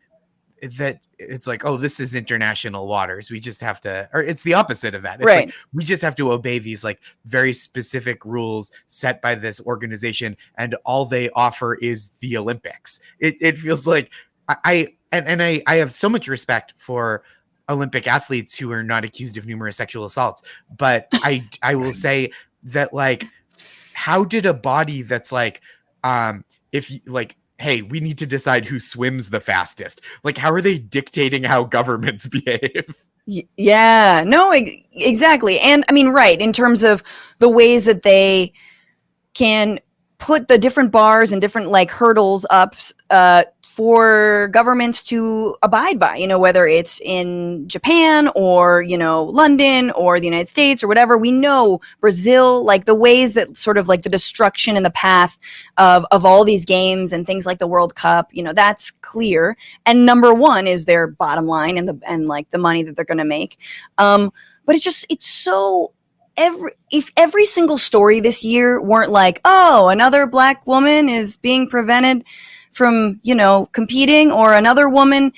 Speaker 2: oh, this is international waters. We just have to, or it's the opposite of that. It's
Speaker 1: Right.
Speaker 2: like, we just have to obey these like very specific rules set by this organization, and all they offer is the Olympics. It feels like I have so much respect for Olympic athletes who are not accused of numerous sexual assaults, but I will say that, like, how did a body that's like, if like, hey, we need to decide who swims the fastest, like, how are they dictating how governments behave?
Speaker 1: Yeah, no, exactly. And I mean, right, in terms of the ways that they can put the different bars and different like hurdles up for governments to abide by, you know, whether it's in Japan or, you know, London or the United States or whatever. We know Brazil, like the ways that sort of like the destruction in the path of all these games and things like the World Cup, you know, that's clear. And number one is their bottom line and like the money that they're going to make. But it's so, if every single story this year weren't like, oh, another Black woman is being prevented from, you know, competing, or a woman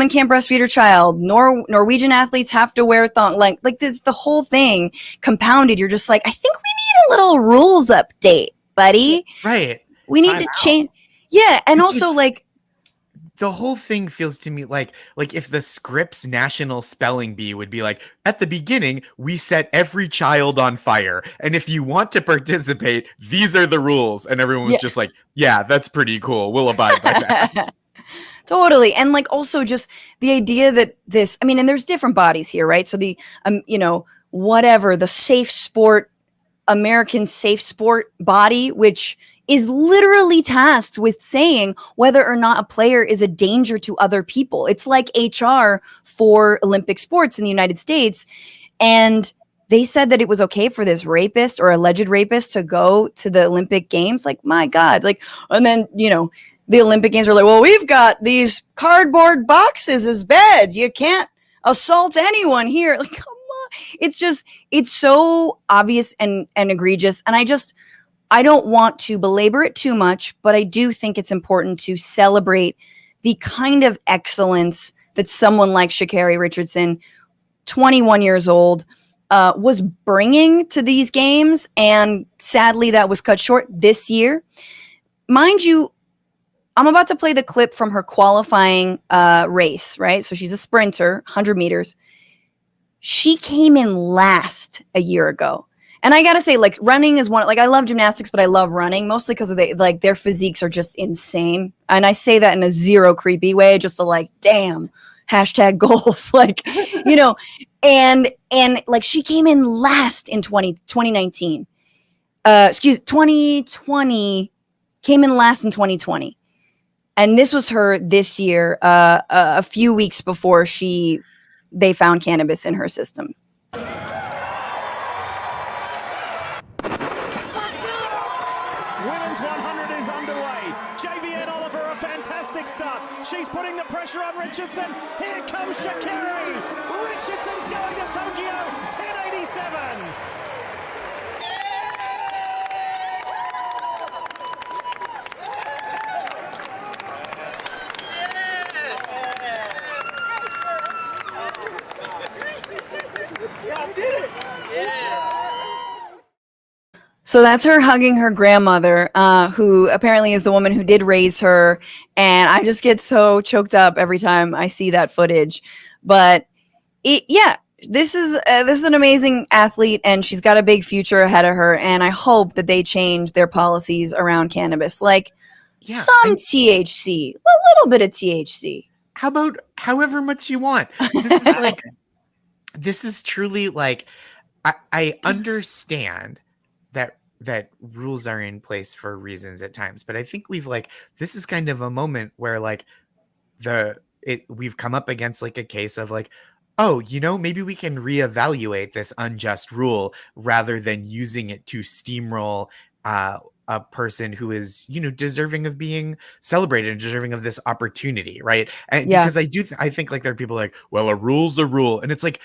Speaker 1: can't breastfeed her child, Norwegian athletes have to wear thong, like this, the whole thing compounded. You're just like, I think we need a little rules update, buddy.
Speaker 2: Right.
Speaker 1: We need to change. Yeah. And also like,
Speaker 2: the whole thing feels to me like if the Scripps National Spelling Bee would be like, at the beginning, we set every child on fire, and if you want to participate, these are the rules. And everyone was just like, yeah, that's pretty cool. We'll abide by that.
Speaker 1: Totally. And like also just the idea that this, I mean, and there's different bodies here, right? So the, you know, whatever, the American safe sport body, which is literally tasked with saying whether or not a player is a danger to other people. It's like HR for Olympic sports in the United States. And they said that it was okay for this rapist or alleged rapist to go to the Olympic Games. Like, my God. Like, and then, you know, the Olympic Games are like, well, we've got these cardboard boxes as beds. You can't assault anyone here. Like, come on. It's just, it's so obvious and egregious. And I don't want to belabor it too much, but I do think it's important to celebrate the kind of excellence that someone like Sha'Carri Richardson, 21 years old, was bringing to these games. And sadly, that was cut short this year. Mind you, I'm about to play the clip from her qualifying race, right? So she's a sprinter, 100 meters. She came in last a year ago. And I gotta say, like, running is one, like, I love gymnastics, but I love running mostly because of their physiques are just insane. And I say that in a zero creepy way, just to like, damn, #goals, like, you know, and like she came in last in 2019. 2020, came in last in 2020. And this was her this year, a few weeks before they found cannabis in her system.
Speaker 5: She's putting the pressure on Richardson. Here comes Sha'Carri. Richardson's going to Tokyo. 1087.
Speaker 1: So that's her hugging her grandmother, who apparently is the woman who did raise her. And I just get so choked up every time I see that footage. But this is an amazing athlete, and she's got a big future ahead of her. And I hope that they change their policies around cannabis. Like, Some THC, a little bit of THC.
Speaker 2: How about however much you want? This is like, this is truly like, I understand that rules are in place for reasons at times, but I think this is kind of a moment where like we've come up against like a case of like, oh, maybe we can reevaluate this unjust rule rather than using it to steamroll a person who is, deserving of being celebrated and deserving of this opportunity, right? And because I think like there are people like, well, a rule's a rule, and it's like,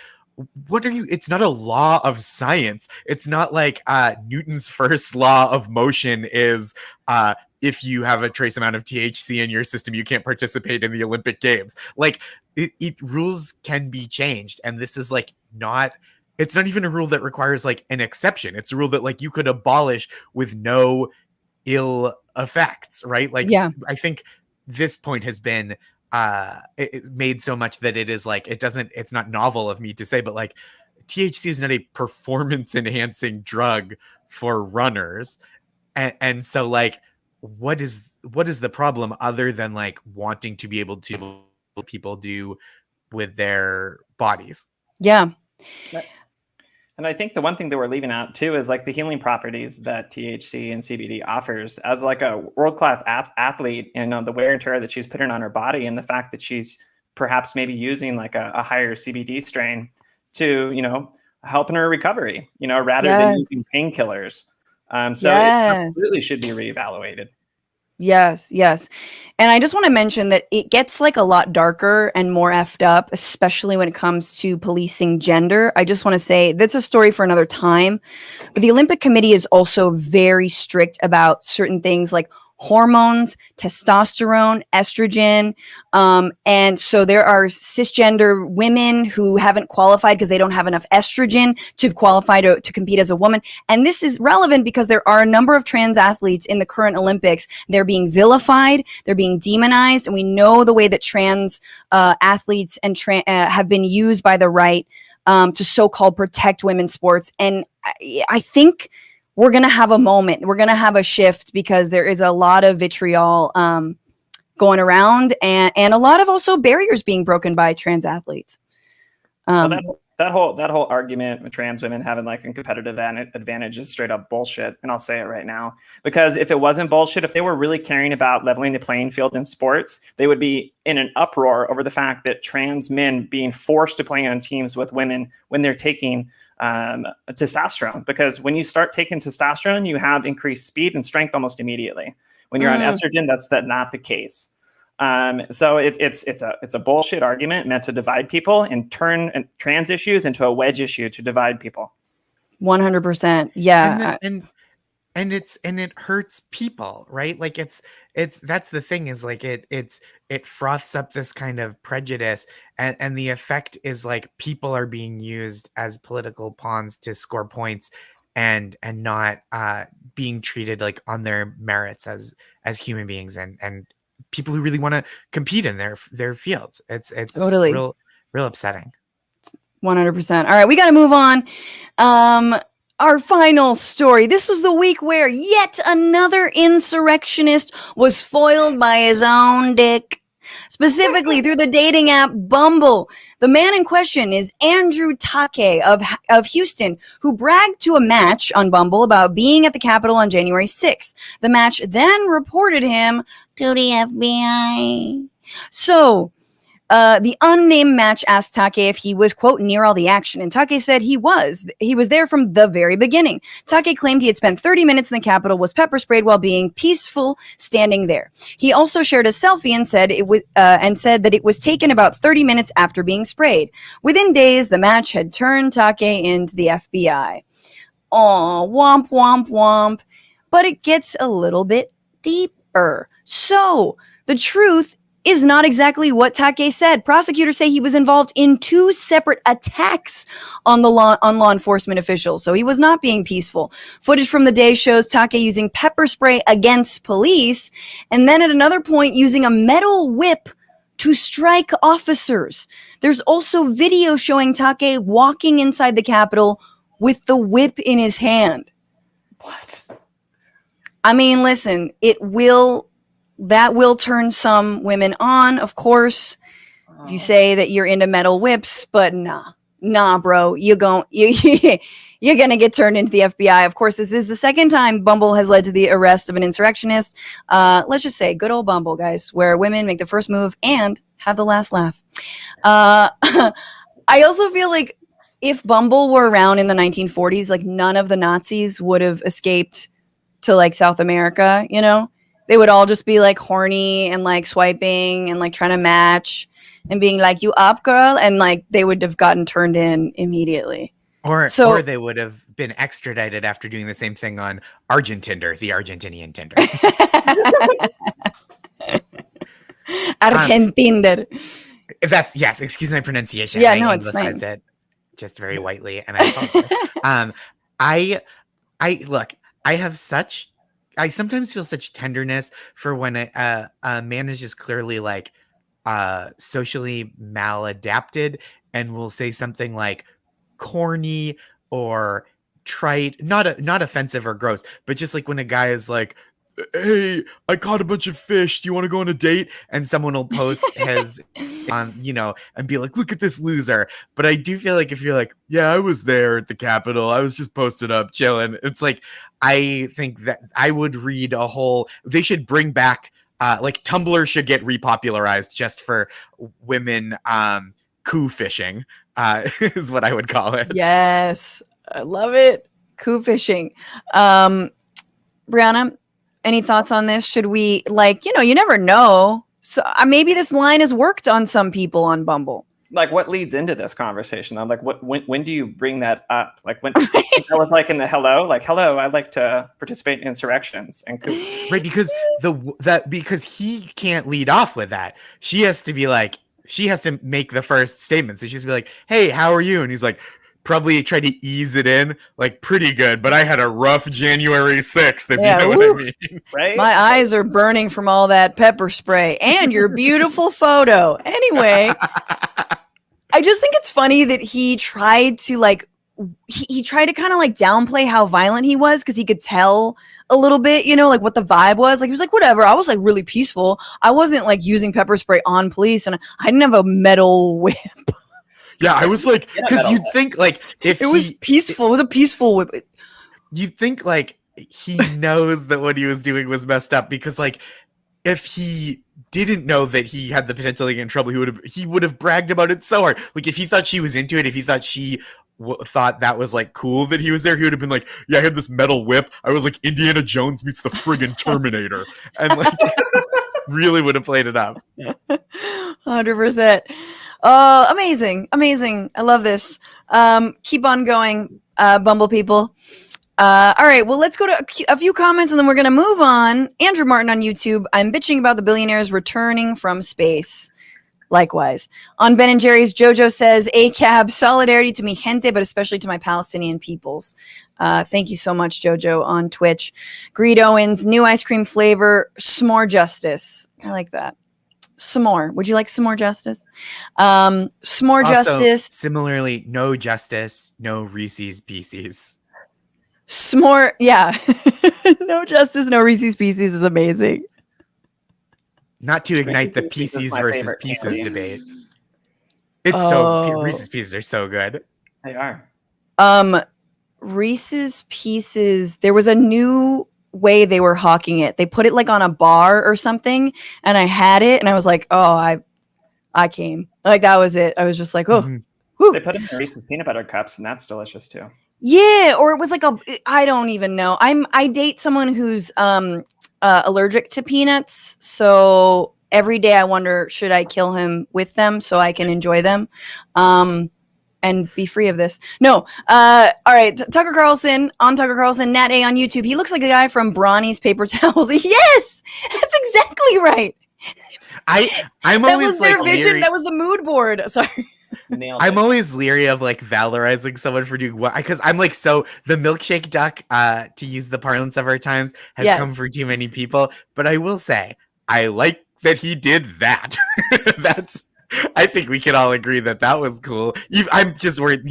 Speaker 2: it's not a law of science. It's not like Newton's first law of motion is if you have a trace amount of THC in your system, you can't participate in the Olympic Games. Like rules can be changed. And this is like it's not even a rule that requires like an exception. It's a rule that like you could abolish with no ill effects, right? Like, I think this point has been it made so much that it is like, it's not novel of me to say, but like THC is not a performance enhancing drug for runners. And so like, what is the problem other than like wanting to be able to people do with their bodies?
Speaker 1: Yeah.
Speaker 3: And I think the one thing that we're leaving out too is like the healing properties that THC and CBD offers as like a world-class athlete, and the wear and tear that she's putting on her body, and the fact that she's perhaps maybe using like a higher CBD strain to, help in her recovery, rather than using painkillers. So it absolutely should be reevaluated.
Speaker 1: Yes. And I just want to mention that it gets like a lot darker and more effed up, especially when it comes to policing gender. I just want to say that's a story for another time. But the Olympic Committee is also very strict about certain things like hormones, testosterone, estrogen. And so there are cisgender women who haven't qualified because they don't have enough estrogen to qualify to compete as a woman. And this is relevant because there are a number of trans athletes in the current Olympics. They're being vilified, they're being demonized. And we know the way that trans athletes and have been used by the right to so-called protect women's sports. And I think we're going to have a moment. We're going to have a shift because there is a lot of vitriol going around and a lot of also barriers being broken by trans athletes.
Speaker 3: Well, that whole argument with trans women having like a competitive advantage is straight up bullshit. And I'll say it right now, because if it wasn't bullshit, if they were really caring about leveling the playing field in sports, they would be in an uproar over the fact that trans men being forced to play on teams with women when they're taking testosterone, because when you start taking testosterone, you have increased speed and strength almost immediately. When you're on estrogen, that's not the case. So it's a bullshit argument meant to divide people and turn trans issues into a wedge issue to divide people.
Speaker 1: 100%. Yeah.
Speaker 2: And it hurts people, right? Like that's the thing is like it froths up this kind of prejudice, and the effect is like people are being used as political pawns to score points and not being treated like on their merits as human beings and people who really want to compete in their fields. It's
Speaker 1: totally
Speaker 2: real upsetting.
Speaker 1: 100%. All right, we got to move on. Our final story. This was the week where yet another insurrectionist was foiled by his own dick, specifically through the dating app Bumble. The man in question is Andrew Take of Houston, who bragged to a match on Bumble about being at the Capitol on January 6th. The match then reported him to the FBI. So, the unnamed match asked Take if he was, quote, near all the action. And Take said he was. He was there from the very beginning. Take claimed he had spent 30 minutes in the Capitol, was pepper sprayed while being peaceful standing there. He also shared a selfie and said that it was taken about 30 minutes after being sprayed. Within days, the match had turned Take into the FBI. Oh, womp, womp, womp. But it gets a little bit deeper. So, the truth is not exactly what Take said. Prosecutors say he was involved in 2 separate attacks on law enforcement officials, so he was not being peaceful. Footage from the day shows Take using pepper spray against police, and then at another point using a metal whip to strike officers. There's also video showing Take walking inside the Capitol with the whip in his hand.
Speaker 3: What?
Speaker 1: I mean, listen, it will that will turn some women on, of course. If you say that you're into metal whips, but nah, bro, you're gonna get turned into the FBI. Of course, this is the second time Bumble has led to the arrest of an insurrectionist. Let's just say good old Bumble, guys, where women make the first move and have the last laugh. I also feel like if Bumble were around in the 1940s, like none of the Nazis would have escaped to like South America, you know? They would all just be like horny and like swiping and like trying to match and being like, you up, girl? And like they would have gotten turned in immediately.
Speaker 2: Or they would have been extradited after doing the same thing on Argentinder, the Argentinian Tinder.
Speaker 1: Argentinder.
Speaker 2: Yes, excuse my pronunciation.
Speaker 1: Yeah,
Speaker 2: I
Speaker 1: no, it's fine.
Speaker 2: anglicized it just very whitely, and I apologize. I sometimes feel such tenderness for when a man is just clearly like socially maladapted and will say something like corny or trite, not offensive or gross, but just like when a guy is like, hey, I caught a bunch of fish, do you want to go on a date? And someone will post his and be like, look at this loser. But I do feel like if you're like, yeah, I was there at the Capitol, I was just posted up chilling, it's like, I think that I would read they should bring back like Tumblr should get repopularized just for women coup fishing is what I would call it.
Speaker 1: Yes, I love it. Coup fishing. Brianna, any thoughts on this? Should we you never know. So maybe this line has worked on some people on Bumble.
Speaker 3: Like what leads into this conversation? I'm like, when do you bring that up? Like when I was like in the hello, I'd like to participate in insurrections and coups.
Speaker 2: Right, because because he can't lead off with that. She has to make the first statement. So she's be like, hey, how are you? And he's like, probably try to ease it in, like pretty good, but I had a rough January 6th, if you know what I mean.
Speaker 3: Right?
Speaker 1: My eyes are burning from all that pepper spray and your beautiful photo. Anyway, I just think it's funny that he tried to he tried to kind of like downplay how violent he was because he could tell a little bit, like what the vibe was. Like he was like, whatever, I was like really peaceful. I wasn't like using pepper spray on police and I didn't have a metal whip.
Speaker 2: Yeah, I was like, because you'd think like if
Speaker 1: it was peaceful, it was a peaceful whip.
Speaker 2: You'd think like he knows that what he was doing was messed up because like if he didn't know that he had the potential to get in trouble, he would have bragged about it so hard. Like if he thought she was into it, if he thought she thought that was like cool that he was there, he would have been like, yeah, I had this metal whip. I was like Indiana Jones meets the friggin' Terminator, and like really would have played it up.
Speaker 1: 100%. Amazing. I love this. Keep on going, Bumble people. All right, well, let's go to a few comments and then we're going to move on. Andrew Martin on YouTube. I'm bitching about the billionaires returning from space. Likewise. On Ben and Jerry's, Jojo says, ACAB, solidarity to mi gente, but especially to my Palestinian peoples. Thank you so much, Jojo, on Twitch. Greed Owens, new ice cream flavor, s'more justice. I like that. S'more. Would you like some more justice? S'more
Speaker 2: Also,
Speaker 1: justice.
Speaker 2: Similarly, no justice, no Reese's Pieces.
Speaker 1: S'more, yeah. No justice, no Reese's Pieces is amazing.
Speaker 2: Not to ignite the PCs versus pieces
Speaker 3: candy
Speaker 2: debate. It's Reese's Pieces are so good.
Speaker 3: They are.
Speaker 1: Reese's Pieces, there was a new way they were hawking it. They put it like on a bar or something, and I had it, and I was like, oh, I came. Like, that was it. I was just like, oh.
Speaker 3: Mm-hmm. They put it in Reese's peanut butter cups, and that's delicious, too.
Speaker 1: Yeah, or it was like I don't even know. I date someone who's allergic to peanuts, so every day I wonder, should I kill him with them so I can enjoy them and be free of this? No. All right, Tucker Carlson, Nat A on YouTube. He looks like a guy from Brawny's Paper Towels. Yes, that's exactly right.
Speaker 2: I'm
Speaker 1: that
Speaker 2: always
Speaker 1: was their
Speaker 2: like
Speaker 1: vision. That was the mood board. Sorry.
Speaker 2: I'm always leery of like valorizing someone for doing what, because I'm like, so the milkshake duck, to use the parlance of our times, has come for too many people. But I will say, I like that he did that. I think we can all agree that was cool. I'm just worried,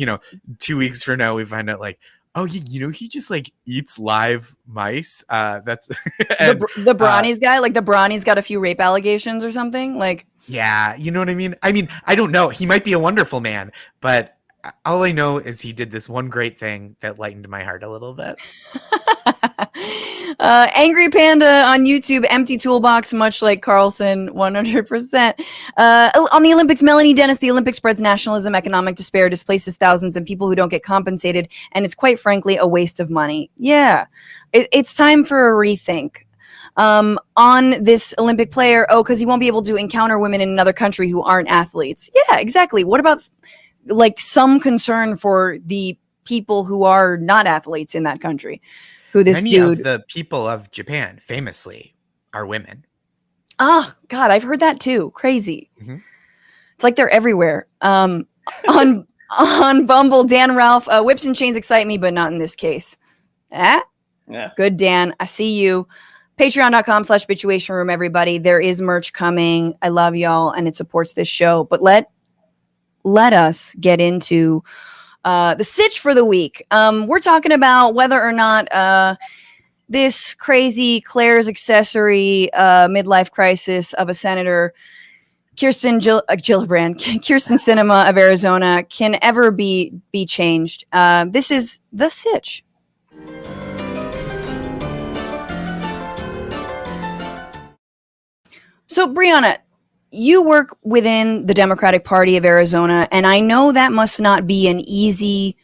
Speaker 2: 2 weeks from now we find out like, Oh, he just like eats live mice. That's
Speaker 1: The Brawny's guy, like the Brawny's got a few rape allegations or something. Like,
Speaker 2: yeah, you know what I mean? I don't know. He might be a wonderful man, but all I know is he did this one great thing that lightened my heart a little bit.
Speaker 1: Angry Panda on YouTube, empty toolbox, much like Carlson, 100%. On the Olympics, Melanie Dennis, the Olympics spreads nationalism, economic despair, displaces thousands and people who don't get compensated, and it's quite frankly a waste of money. Yeah, it's time for a rethink. On this Olympic player, because he won't be able to encounter women in another country who aren't athletes. Yeah, exactly. What about like some concern for the people who are not athletes in that country? Who this
Speaker 2: Many
Speaker 1: dude?
Speaker 2: of the people of Japan, famously, are women.
Speaker 1: Oh God, I've heard that too. Crazy.
Speaker 2: Mm-hmm.
Speaker 1: It's like they're everywhere. On Bumble, Dan Ralph, whips and chains excite me, but not in this case. Yeah. Good, Dan. I see you. Patreon.com/Bitchuation Room, everybody. There is merch coming. I love y'all, and it supports this show. But let us get into the Sitch for the week. We're talking about whether or not this crazy Claire's accessory midlife crisis of a senator, Kyrsten Sinema of Arizona, can ever be changed. This is the Sitch. So, Brianna, you work within the Democratic Party of Arizona, and I know that must not be an easy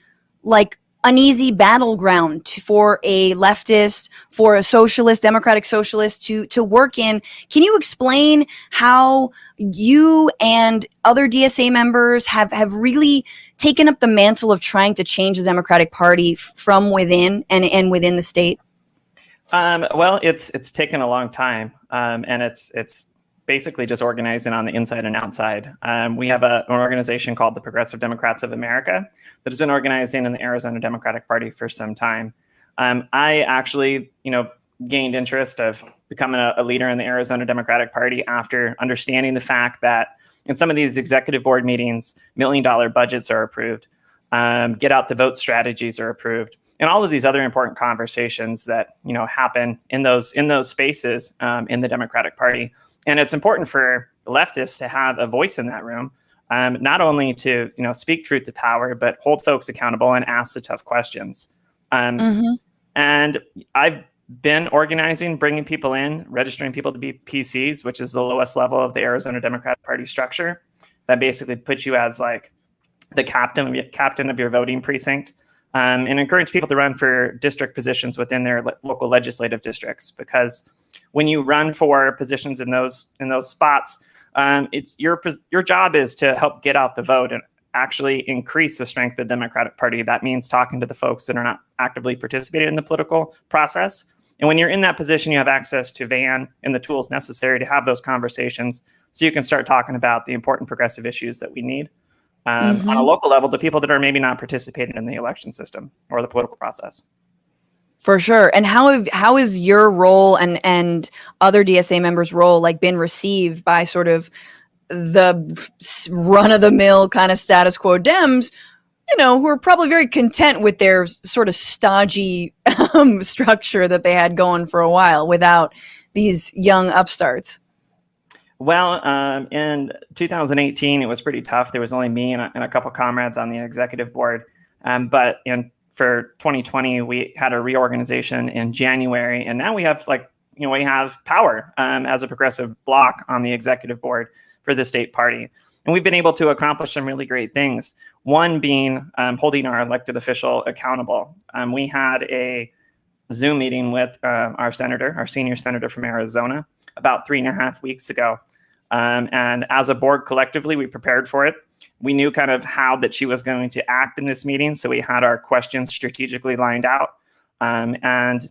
Speaker 1: battleground for a leftist, for a socialist, democratic socialist to work in. Can you explain how you and other DSA members have really taken up the mantle of trying to change the Democratic Party from within and within the state?
Speaker 3: Well, it's taken a long time, and it's basically just organizing on the inside and outside. We have an organization called the Progressive Democrats of America that has been organizing in the Arizona Democratic Party for some time. I actually, gained interest of becoming a leader in the Arizona Democratic Party after understanding the fact that in some of these executive board meetings, $1 million budgets are approved, get out the vote strategies are approved, and all of these other important conversations that happen in those spaces in the Democratic Party. And it's important for leftists to have a voice in that room, not only to speak truth to power, but hold folks accountable and ask the tough questions. And I've been organizing, bringing people in, registering people to be PCs, which is the lowest level of the Arizona Democratic Party structure. That basically puts you as like the captain of your voting precinct, and encourage people to run for district positions within their local legislative districts, because when you run for positions in those spots, it's your job is to help get out the vote and actually increase the strength of the Democratic Party. That means talking to the folks that are not actively participating in the political process. And when you're in that position, you have access to Van and the tools necessary to have those conversations, so you can start talking about the important progressive issues that we need on a local level, the people that are maybe not participating in the election system or the political process.
Speaker 1: For sure. And how is your role and other DSA members' role been received by sort of the run-of-the-mill kind of status quo Dems, who are probably very content with their sort of stodgy structure that they had going for a while without these young upstarts?
Speaker 3: Well, in 2018, it was pretty tough. There was only me and a couple comrades on the executive board. But for 2020, we had a reorganization in January, and now we have we have power as a progressive bloc on the executive board for the state party. And we've been able to accomplish some really great things. One being holding our elected official accountable. We had a Zoom meeting with our senior senator from Arizona, about 3.5 weeks ago. And as a board collectively, we prepared for it. We knew kind of how that she was going to act in this meeting. So we had our questions strategically lined out and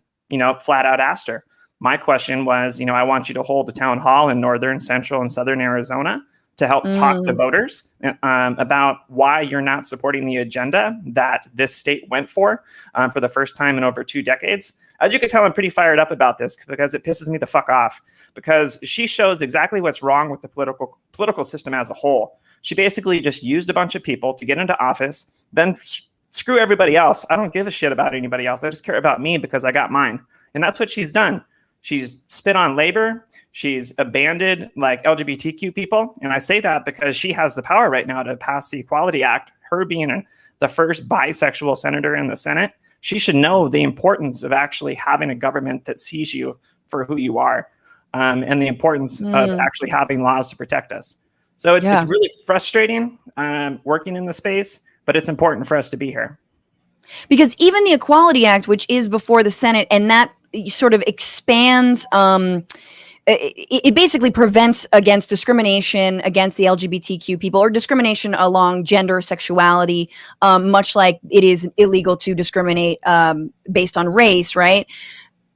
Speaker 3: flat out asked her. My question was, I want you to hold a town hall in northern, central, and southern Arizona to help talk to voters about why you're not supporting the agenda that this state went for the first time in over 2 decades. As you can tell, I'm pretty fired up about this because it pisses me the fuck off, because she shows exactly what's wrong with the political system as a whole. She basically just used a bunch of people to get into office, then screw everybody else. I don't give a shit about anybody else. I just care about me because I got mine. And that's what she's done. She's spit on labor. She's abandoned like LGBTQ people. And I say that because she has the power right now to pass the Equality Act. Her being the first bisexual senator in the Senate, she should know the importance of actually having a government that sees you for who you are, and the importance of actually having laws to protect us. So it's really frustrating working in the space, but it's important for us to be here.
Speaker 1: Because even the Equality Act, which is before the Senate, and that sort of expands, it basically prevents against discrimination against the LGBTQ people, or discrimination along gender, sexuality, much like it is illegal to discriminate based on race, right?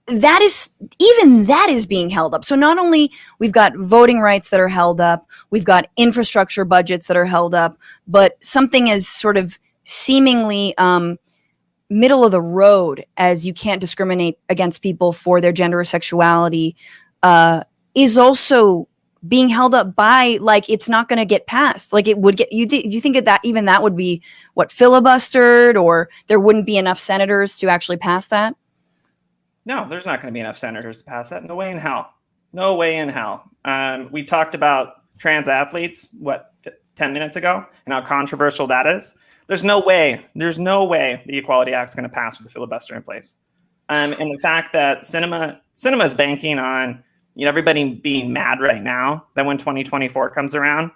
Speaker 1: That is being held up. So not only we've got voting rights that are held up, we've got infrastructure budgets that are held up, but something as sort of seemingly middle of the road as you can't discriminate against people for their gender or sexuality is also being held up by, like, it's not going to get passed. Like, it would get, do you think that even that would be filibustered, or there wouldn't be enough senators to actually pass that?
Speaker 3: No, there's not going to be enough senators to pass that. No way in hell. No way in hell. We talked about trans athletes, 10 minutes ago, and how controversial that is. There's no way the Equality Act is going to pass with the filibuster in place. And the fact that Sinema is banking on everybody being mad right now, that when 2024 comes around,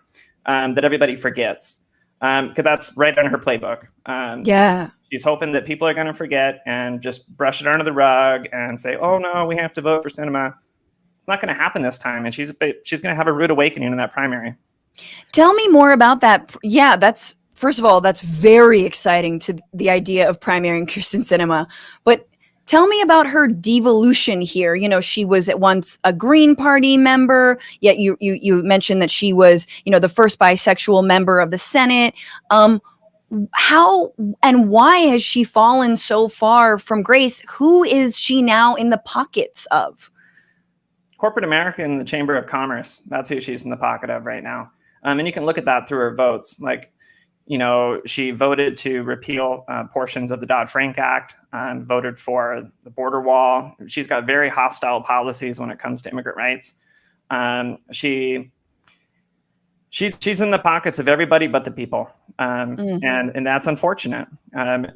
Speaker 3: that everybody forgets. Because that's right on her playbook. She's hoping that people are going to forget and just brush it under the rug and say, oh, no, we have to vote for Sinema. It's not going to happen this time. And she's going to have a rude awakening in that primary.
Speaker 1: Tell me more about that. Yeah, first of all, that's very exciting, to the idea of primarying Kyrsten Sinema. But tell me about her devolution here. She was at once a Green Party member, yet you mentioned that she was, the first bisexual member of the Senate. How and why has she fallen so far from grace? Who is she now in the pockets of?
Speaker 3: Corporate America and the Chamber of Commerce. That's who she's in the pocket of right now. And you can look at that through her votes. Like, she voted to repeal portions of the Dodd-Frank Act, voted for the border wall. She's got very hostile policies when it comes to immigrant rights. She's in the pockets of everybody but the people. And that's unfortunate.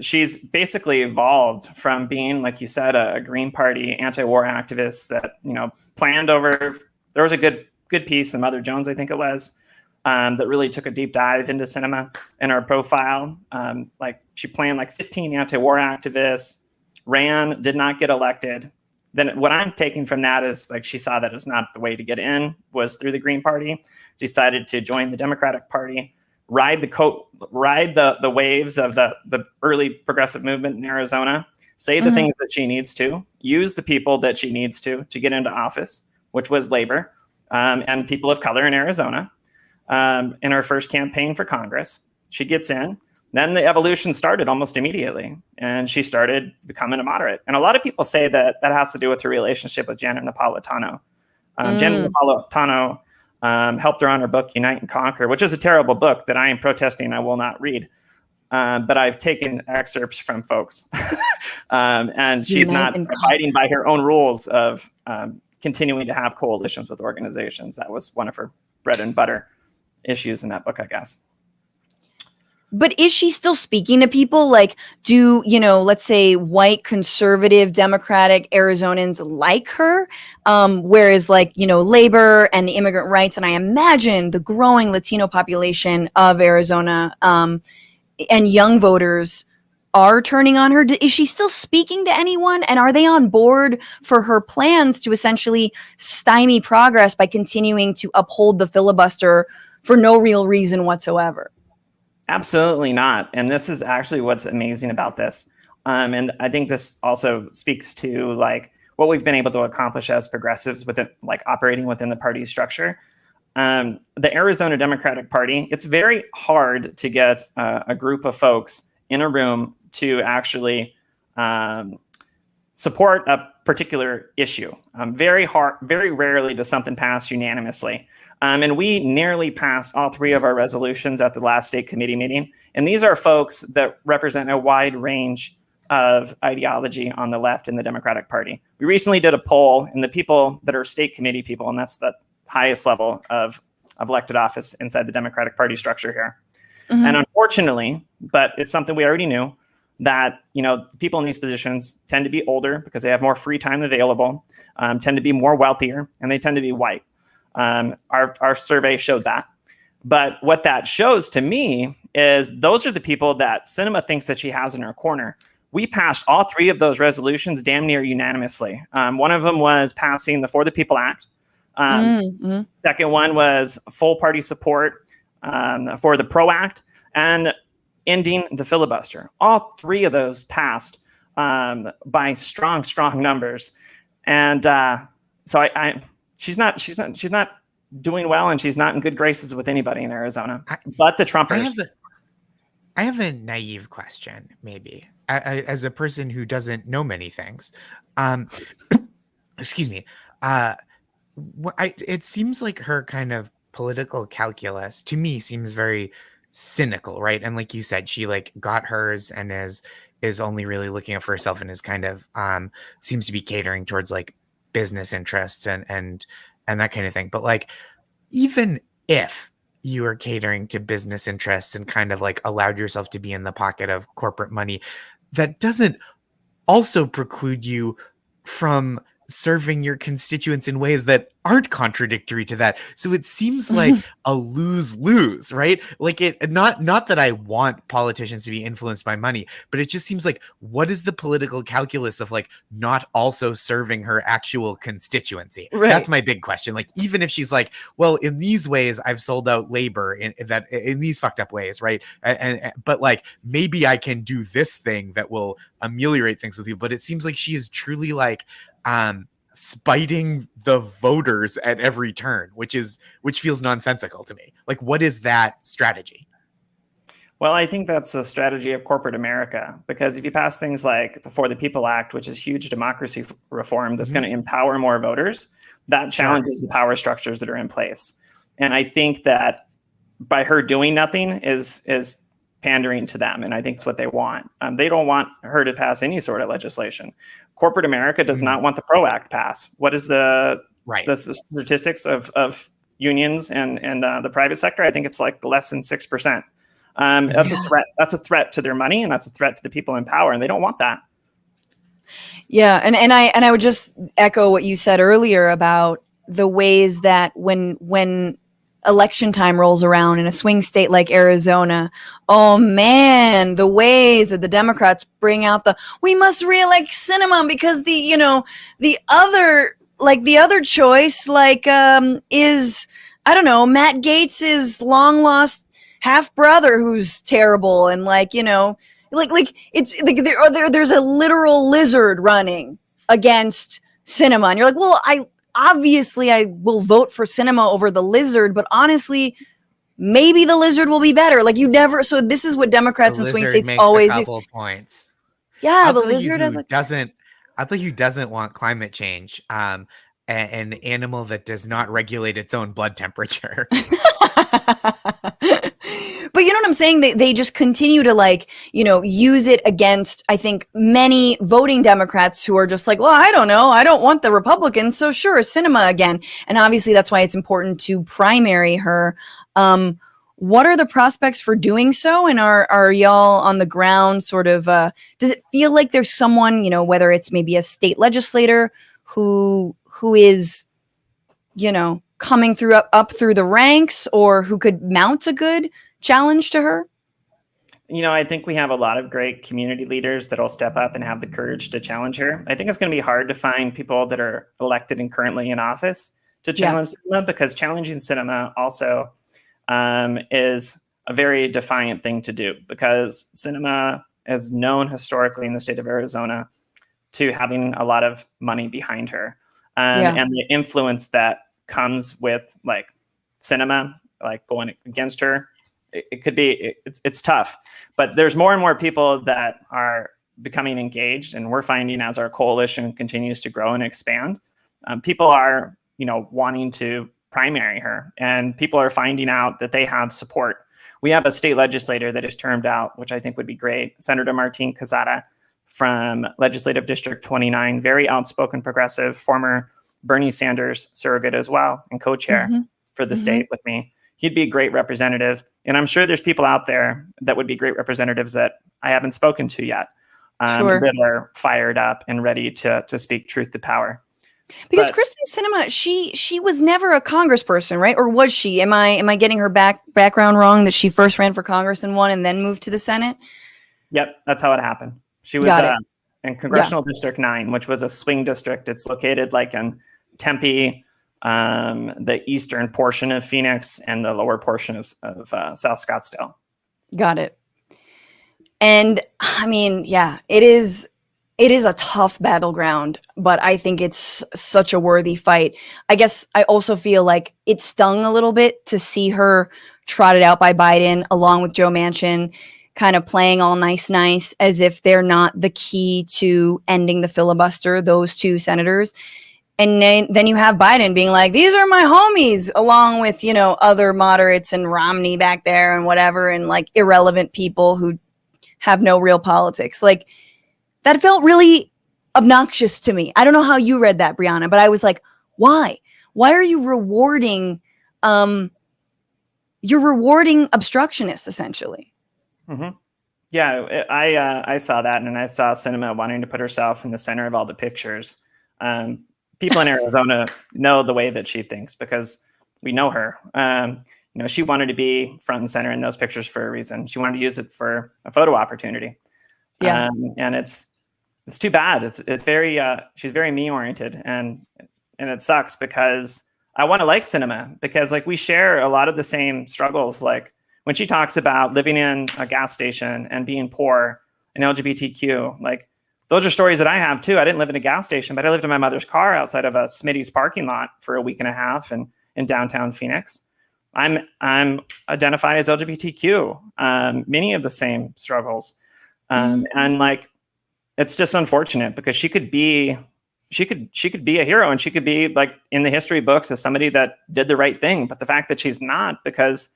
Speaker 3: She's basically evolved from being, like you said, a Green Party anti-war activist that, planned over. There was a good piece in Mother Jones, I think it was, that really took a deep dive into Sinema in her profile. Like, she planned like 15 anti-war activists, did not get elected. Then what I'm taking from that is, like, she saw that as not the way to get in was through the Green Party, decided to join the Democratic Party, ride the waves of the early progressive movement in Arizona, say the things that she needs to, use the people that she needs to get into office, which was labor and people of color in Arizona. In her first campaign for Congress, she gets in. Then the evolution started almost immediately, and she started becoming a moderate. And a lot of people say that has to do with her relationship with Janet Napolitano. Janet Napolitano helped her on her book, Unite and Conquer, which is a terrible book that I am protesting I will not read. But I've taken excerpts from folks. And she's not abiding by her own rules of continuing to have coalitions with organizations. That was one of her bread and butter issues in that book, I guess.
Speaker 1: But is she still speaking to people? Like, do, let's say white conservative Democratic Arizonans like her? Whereas, like, labor and the immigrant rights, and I imagine the growing Latino population of Arizona and young voters are turning on her. Is she still speaking to anyone? And are they on board for her plans to essentially stymie progress by continuing to uphold the filibuster for no real reason whatsoever?
Speaker 3: Absolutely not. And this is actually what's amazing about this. And I think this also speaks to, like, what we've been able to accomplish as progressives within, like, operating within the party structure. The Arizona Democratic Party, it's very hard to get a group of folks in a room to actually support a particular issue. Very rarely does something pass unanimously. And we nearly passed all 3 of our resolutions at the last state committee meeting. And these are folks that represent a wide range of ideology on the left in the Democratic Party. We recently did a poll, and the people that are state committee people, and that's the highest level of elected office inside the Democratic Party structure here. Mm-hmm. And unfortunately, but it's something we already knew, that people in these positions tend to be older because they have more free time available, tend to be more wealthier, and they tend to be white. Our survey showed that. But what that shows to me is those are the people that Sinema thinks that she has in her corner. We passed all 3 of those resolutions damn near unanimously. One of them was passing the For the People Act. Second one was full party support for the PRO Act and ending the filibuster. All 3 of those passed by strong numbers. And so she's not doing well, and she's not in good graces with anybody in Arizona, but the Trumpers.
Speaker 2: I have a naive question, maybe, as a person who doesn't know many things. Excuse me. It seems like her kind of political calculus to me seems very cynical, right? And like you said, she like got hers and is only really looking out for herself, and is kind of seems to be catering towards like business interests and that kind of thing. But like, even if you are catering to business interests and kind of like allowed yourself to be in the pocket of corporate money, that doesn't also preclude you from serving your constituents in ways that aren't contradictory to that. So it seems like a lose-lose, right? Like not that I want politicians to be influenced by money, but it just seems like, what is the political calculus of like not also serving her actual constituency? Right. That's my big question. Like, even if she's like, well, in these ways I've sold out labor in these fucked up ways, right? But like, maybe I can do this thing that will ameliorate things with you. But it seems like she is truly like spiting the voters at every turn, which feels nonsensical to me. Like, what is that strategy?
Speaker 3: Well, I think that's a strategy of corporate America, because if you pass things like the For the People Act, which is huge democracy reform that's going to empower more voters, that challenges the power structures that are in place. And I think that by her doing nothing is pandering to them, and I think it's what they want. They don't want her to pass any sort of legislation. Corporate America does not want the PRO Act passed. What is the statistics of unions and the private sector? I think it's like less than 6%. That's a threat. That's a threat to their money, and that's a threat to the people in power, and they don't want that.
Speaker 1: Yeah, and I would just echo what you said earlier about the ways that when election time rolls around in a swing state like Arizona, oh man, the ways that the Democrats bring out we must reelect Sinema because the other choice is, I don't know, Matt Gaetz's long lost half brother who's terrible, and it's like there's a literal lizard running against Sinema, and you're like, well, obviously I will vote for Sinema over the lizard, but honestly, maybe the lizard will be better. Like, you never. So this is what Democrats in swing states always do.
Speaker 2: A couple of points.
Speaker 1: Yeah, the lizard
Speaker 2: I'll tell you who doesn't want climate change. An animal that does not regulate its own blood temperature.
Speaker 1: But you know what I'm saying? They just continue to use it against, I think, many voting Democrats who are just like, well, I don't know. I don't want the Republicans. So sure, Sinema again. And obviously that's why it's important to primary her. What are the prospects for doing so? And are y'all on the ground sort of, does it feel like there's someone, whether it's maybe a state legislator who is, coming up through the ranks, or who could mount a good challenge to her?
Speaker 3: I think we have a lot of great community leaders that'll step up and have the courage to challenge her. I think it's going to be hard to find people that are elected and currently in office to challenge Sinema, because challenging Sinema also is a very defiant thing to do, because Sinema is known historically in the state of Arizona to having a lot of money behind her, and the influence that comes with Sinema going against her. It could be, it's tough, but there's more and more people that are becoming engaged, and we're finding as our coalition continues to grow and expand, people are, wanting to primary her, and people are finding out that they have support. We have a state legislator that is termed out, which I think would be great. Senator Martin Cazada from Legislative District 29, very outspoken progressive, former Bernie Sanders surrogate as well, and co-chair for the state with me. He'd be a great representative. And I'm sure there's people out there that would be great representatives that I haven't spoken to yet, that are fired up and ready to speak truth to power.
Speaker 1: Because Kyrsten Sinema, she was never a congressperson, right? Or was she? Am I getting her background wrong, that she first ran for Congress and won and then moved to the Senate?
Speaker 3: Yep, that's how it happened. She was in Congressional District 9, which was a swing district. It's located like in Tempe, the eastern portion of Phoenix, and the lower portion of South Scottsdale.
Speaker 1: Got it. And I mean, it is a tough battleground, but I think it's such a worthy fight. I guess I also feel like it stung a little bit to see her trotted out by Biden along with Joe Manchin, kind of playing all nice, as if they're not the key to ending the filibuster, those two senators. And then you have Biden being like, these are my homies, along with, other moderates and Romney back there and whatever, and like irrelevant people who have no real politics. Like, that felt really obnoxious to me. I don't know how you read that, Brianna, but I was like, why? Why are you rewarding, you're rewarding obstructionists, essentially?
Speaker 3: Mm-hmm. Yeah, I saw that, and I saw Sinema wanting to put herself in the center of all the pictures. People in Arizona know the way that she thinks because we know her. She wanted to be front and center in those pictures for a reason. She wanted to use it for a photo opportunity. Yeah. And it's too bad. It's very, she's very me oriented, and it sucks because I want to like Sinema because like we share a lot of the same struggles. Like when she talks about living in a gas station and being poor and LGBTQ, like those are stories that I have too. I didn't live in a gas station, but I lived in my mother's car outside of a Smitty's parking lot for a week and a half in downtown Phoenix. I'm identified as LGBTQ, many of the same struggles. And like, it's just unfortunate because she could be a hero, and she could be like in the history books as somebody that did the right thing. But the fact that she's not, because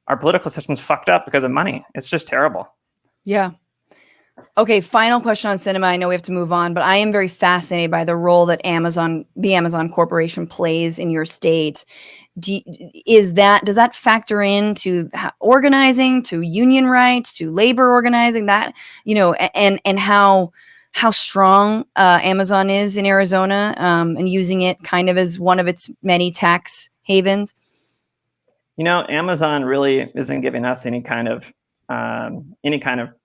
Speaker 3: our political system's fucked up because of money, it's just terrible. Yeah.
Speaker 1: Okay, final question on Sinema. I know we have to move on, but I am very fascinated by the role that the Amazon Corporation plays in your state. Does that factor into organizing, to union rights, to labor organizing, that, and how strong Amazon is in Arizona, and using it kind of as one of its many tax havens?
Speaker 3: Amazon really isn't giving us any kind of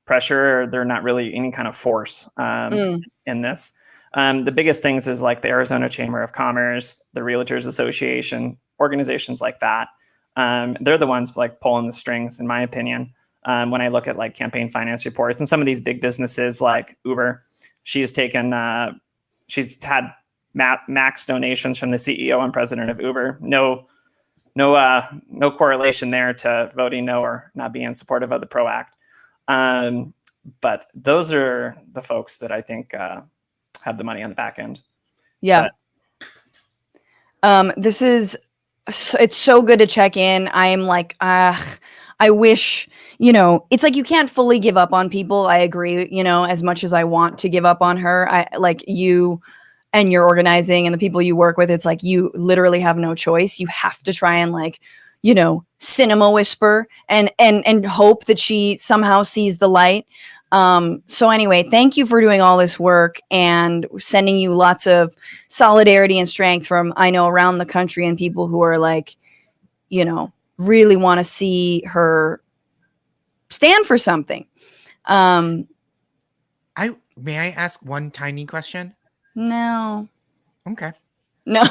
Speaker 3: pressure. They're not really any kind of force in this. The biggest things is like the Arizona Chamber of Commerce, the Realtors Association, organizations like that. They're the ones like pulling the strings, in my opinion. When I look at like campaign finance reports and some of these big businesses like Uber, she's had max donations from the CEO and president of Uber. No correlation there to voting no or not being supportive of the PRO Act. But those are the folks that I think have the money on the back end.
Speaker 1: Yeah. It's so good to check in. I am like, I wish, it's like you can't fully give up on people. I agree, as much as I want to give up on her. I like you and your organizing and the people you work with. It's like you literally have no choice. You have to try and like, Sinema whisper and hope that she somehow sees the light. So anyway, thank you for doing all this work, and sending you lots of solidarity and strength from, I know, around the country, and people who are like, really want to see her stand for something.
Speaker 2: May I ask one tiny question?
Speaker 1: No.
Speaker 2: Okay.
Speaker 1: No.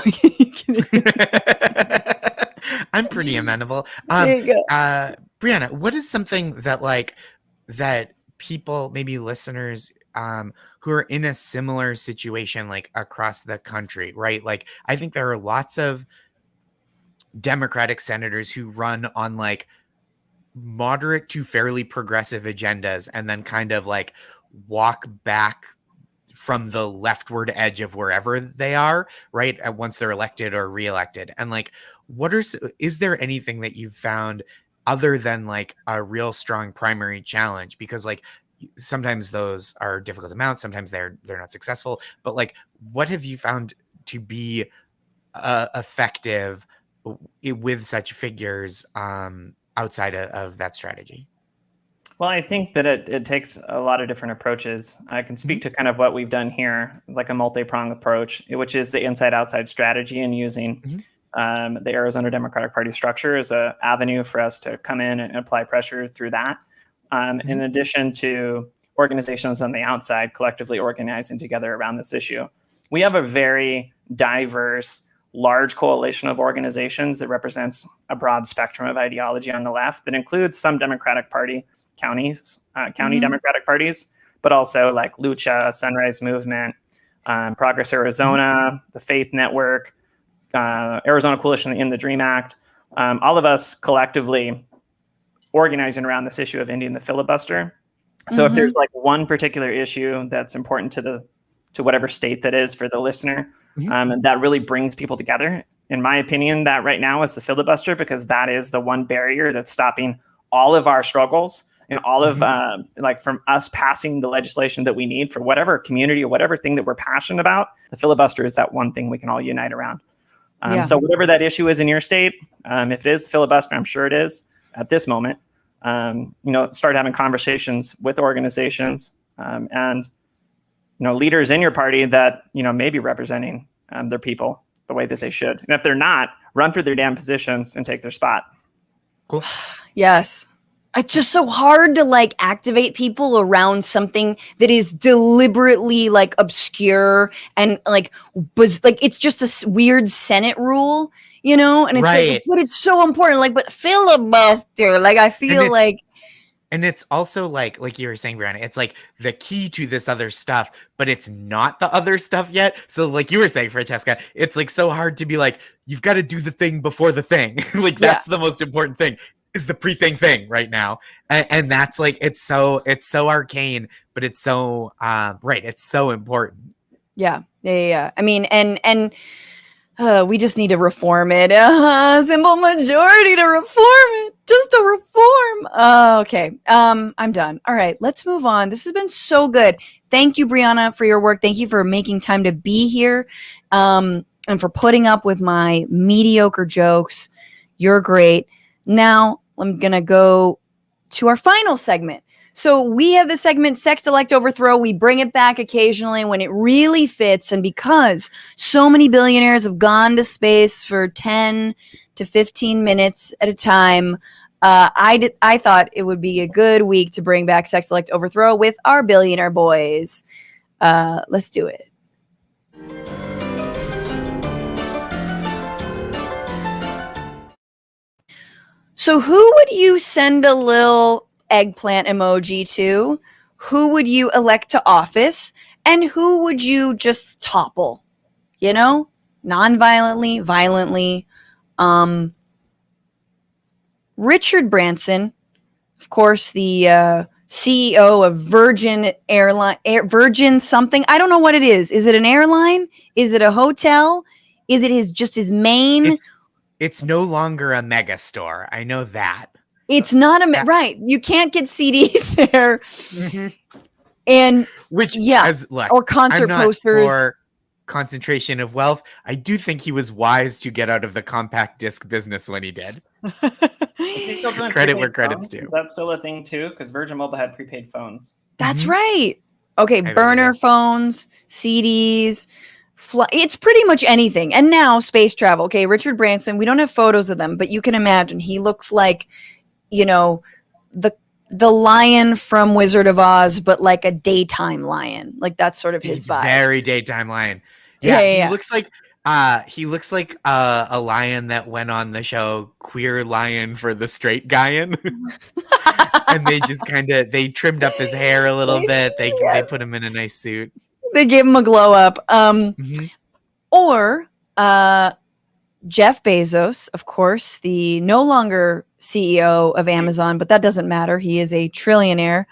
Speaker 2: I'm pretty amenable.
Speaker 1: There you go.
Speaker 2: Brianna, what is something that people, maybe listeners, who are in a similar situation, like across the country, right? Like, I think there are lots of Democratic senators who run on like moderate to fairly progressive agendas, and then kind of like walk back from the leftward edge of wherever they are, right? Once they're elected or reelected. And like, is there anything that you've found other than like a real strong primary challenge? Because like sometimes those are difficult to mount, sometimes they're not successful, but like, what have you found to be effective with such figures outside of that strategy?
Speaker 3: Well, I think that it takes a lot of different approaches. I can speak to kind of what we've done here, like a multi-pronged approach, which is the inside-outside strategy and using the Arizona Democratic Party structure as an avenue for us to come in and apply pressure through that. In addition to organizations on the outside collectively organizing together around this issue. We have a very diverse, large coalition of organizations that represents a broad spectrum of ideology on the left that includes some Democratic Party county Democratic parties, but also like Lucha, Sunrise Movement, Progress Arizona, the Faith Network, Arizona Coalition in the Dream Act, all of us collectively organizing around this issue of ending the filibuster. So if there's like one particular issue that's important to whatever state that is for the listener, and that really brings people together, in my opinion, that right now is the filibuster, because that is the one barrier that's stopping all of our struggles and all of like from us passing the legislation that we need for whatever community or whatever thing that we're passionate about. The filibuster is that one thing we can all unite around. So whatever that issue is in your state, if it is filibuster, I'm sure it is at this moment, start having conversations with organizations and leaders in your party that may be representing their people the way that they should. And if they're not, run for their damn positions and take their spot.
Speaker 2: Cool.
Speaker 1: Yes. It's just so hard to like activate people around something that is deliberately like obscure and like it's just a weird Senate rule, and it's like, but it's so important. Like, but filibuster, like I feel like.
Speaker 2: And it's also like you were saying, Brianna, it's like the key to this other stuff, but it's not the other stuff yet. So like you were saying, Francesca, it's like so hard to be like, you've got to do the thing before the thing. Like that's the most important thing is the pre-thing right now. And that's like, it's so arcane, but it's so, it's so important. Yeah.
Speaker 1: I mean, and we just need to reform it. Simple majority to reform it. Just to reform. Okay. I'm done. All right. Let's move on. This has been so good. Thank you, Brianna, for your work. Thank you for making time to be here. And for putting up with my mediocre jokes. You're great. Now I'm going to go to our final segment. So we have the segment Sext, Elect, Overthrow. We bring it back occasionally when it really fits. And because so many billionaires have gone to space for 10 to 15 minutes at a time, I thought it would be a good week to bring back Sext, Elect, Overthrow with our billionaire boys. Let's do it. So who would you send a little eggplant emoji to? Who would you elect to office? And who would you just topple? Non-violently, violently. Richard Branson, of course, the CEO of Virgin something. I don't know what it is. Is it an airline? Is it a hotel? Is it his main?
Speaker 2: It's no longer a mega store. I know that.
Speaker 1: It's not right. You can't get CDs there. And or concert posters.
Speaker 2: For concentration of wealth. I do think he was wise to get out of the compact disc business when he did.
Speaker 3: Is he still doing
Speaker 2: credit where credit's due?
Speaker 3: Is that still a thing too? Because Virgin Mobile had prepaid phones.
Speaker 1: That's right. Okay, burner phones, CDs. It's pretty much anything. And now space travel. Okay, Richard Branson, we don't have photos of them, but you can imagine he looks like, the lion from Wizard of Oz, but like a daytime lion. Like that's sort of his vibe.
Speaker 2: Very daytime lion. Yeah. He looks like a lion that went on the show Queer Lion for the Straight Guyan. And they just they trimmed up his hair a little bit. They put him in a nice suit.
Speaker 1: They gave him a glow up. Or Jeff Bezos, of course, the no longer CEO of Amazon, but that doesn't matter. He is a trillionaire.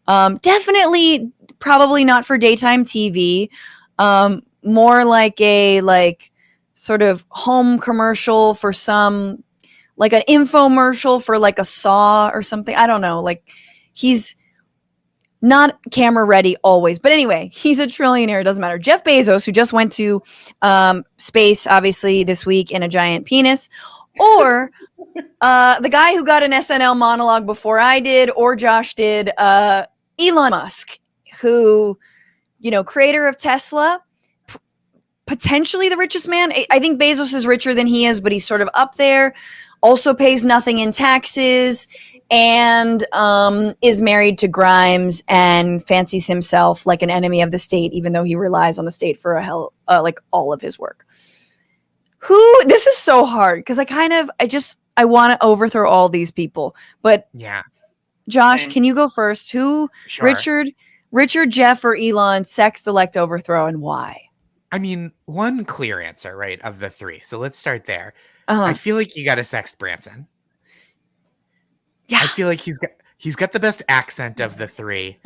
Speaker 1: Definitely probably not for daytime TV. More like a sort of home commercial for some, like an infomercial for like a saw or something. I don't know. Like, he's not camera ready always. But anyway, he's a trillionaire. It doesn't matter. Jeff Bezos, who just went to space, obviously, this week in a giant penis. Or the guy who got an SNL monologue before I did or Josh did, Elon Musk, who, creator of Tesla, potentially the richest man. I think Bezos is richer than he is, but he's sort of up there. Also pays nothing in taxes and is married to Grimes and fancies himself like an enemy of the state, even though he relies on the state for all of his work. This is so hard because I want to overthrow all these people. But
Speaker 2: yeah,
Speaker 1: Josh, can you go first? Who, sure. Richard, Jeff, or Elon, Sext, elect, overthrow, and why?
Speaker 2: I mean, one clear answer, right, of the three. So let's start there. I feel like you got to Sext Branson. Yeah. I feel like he's got the best accent of the three.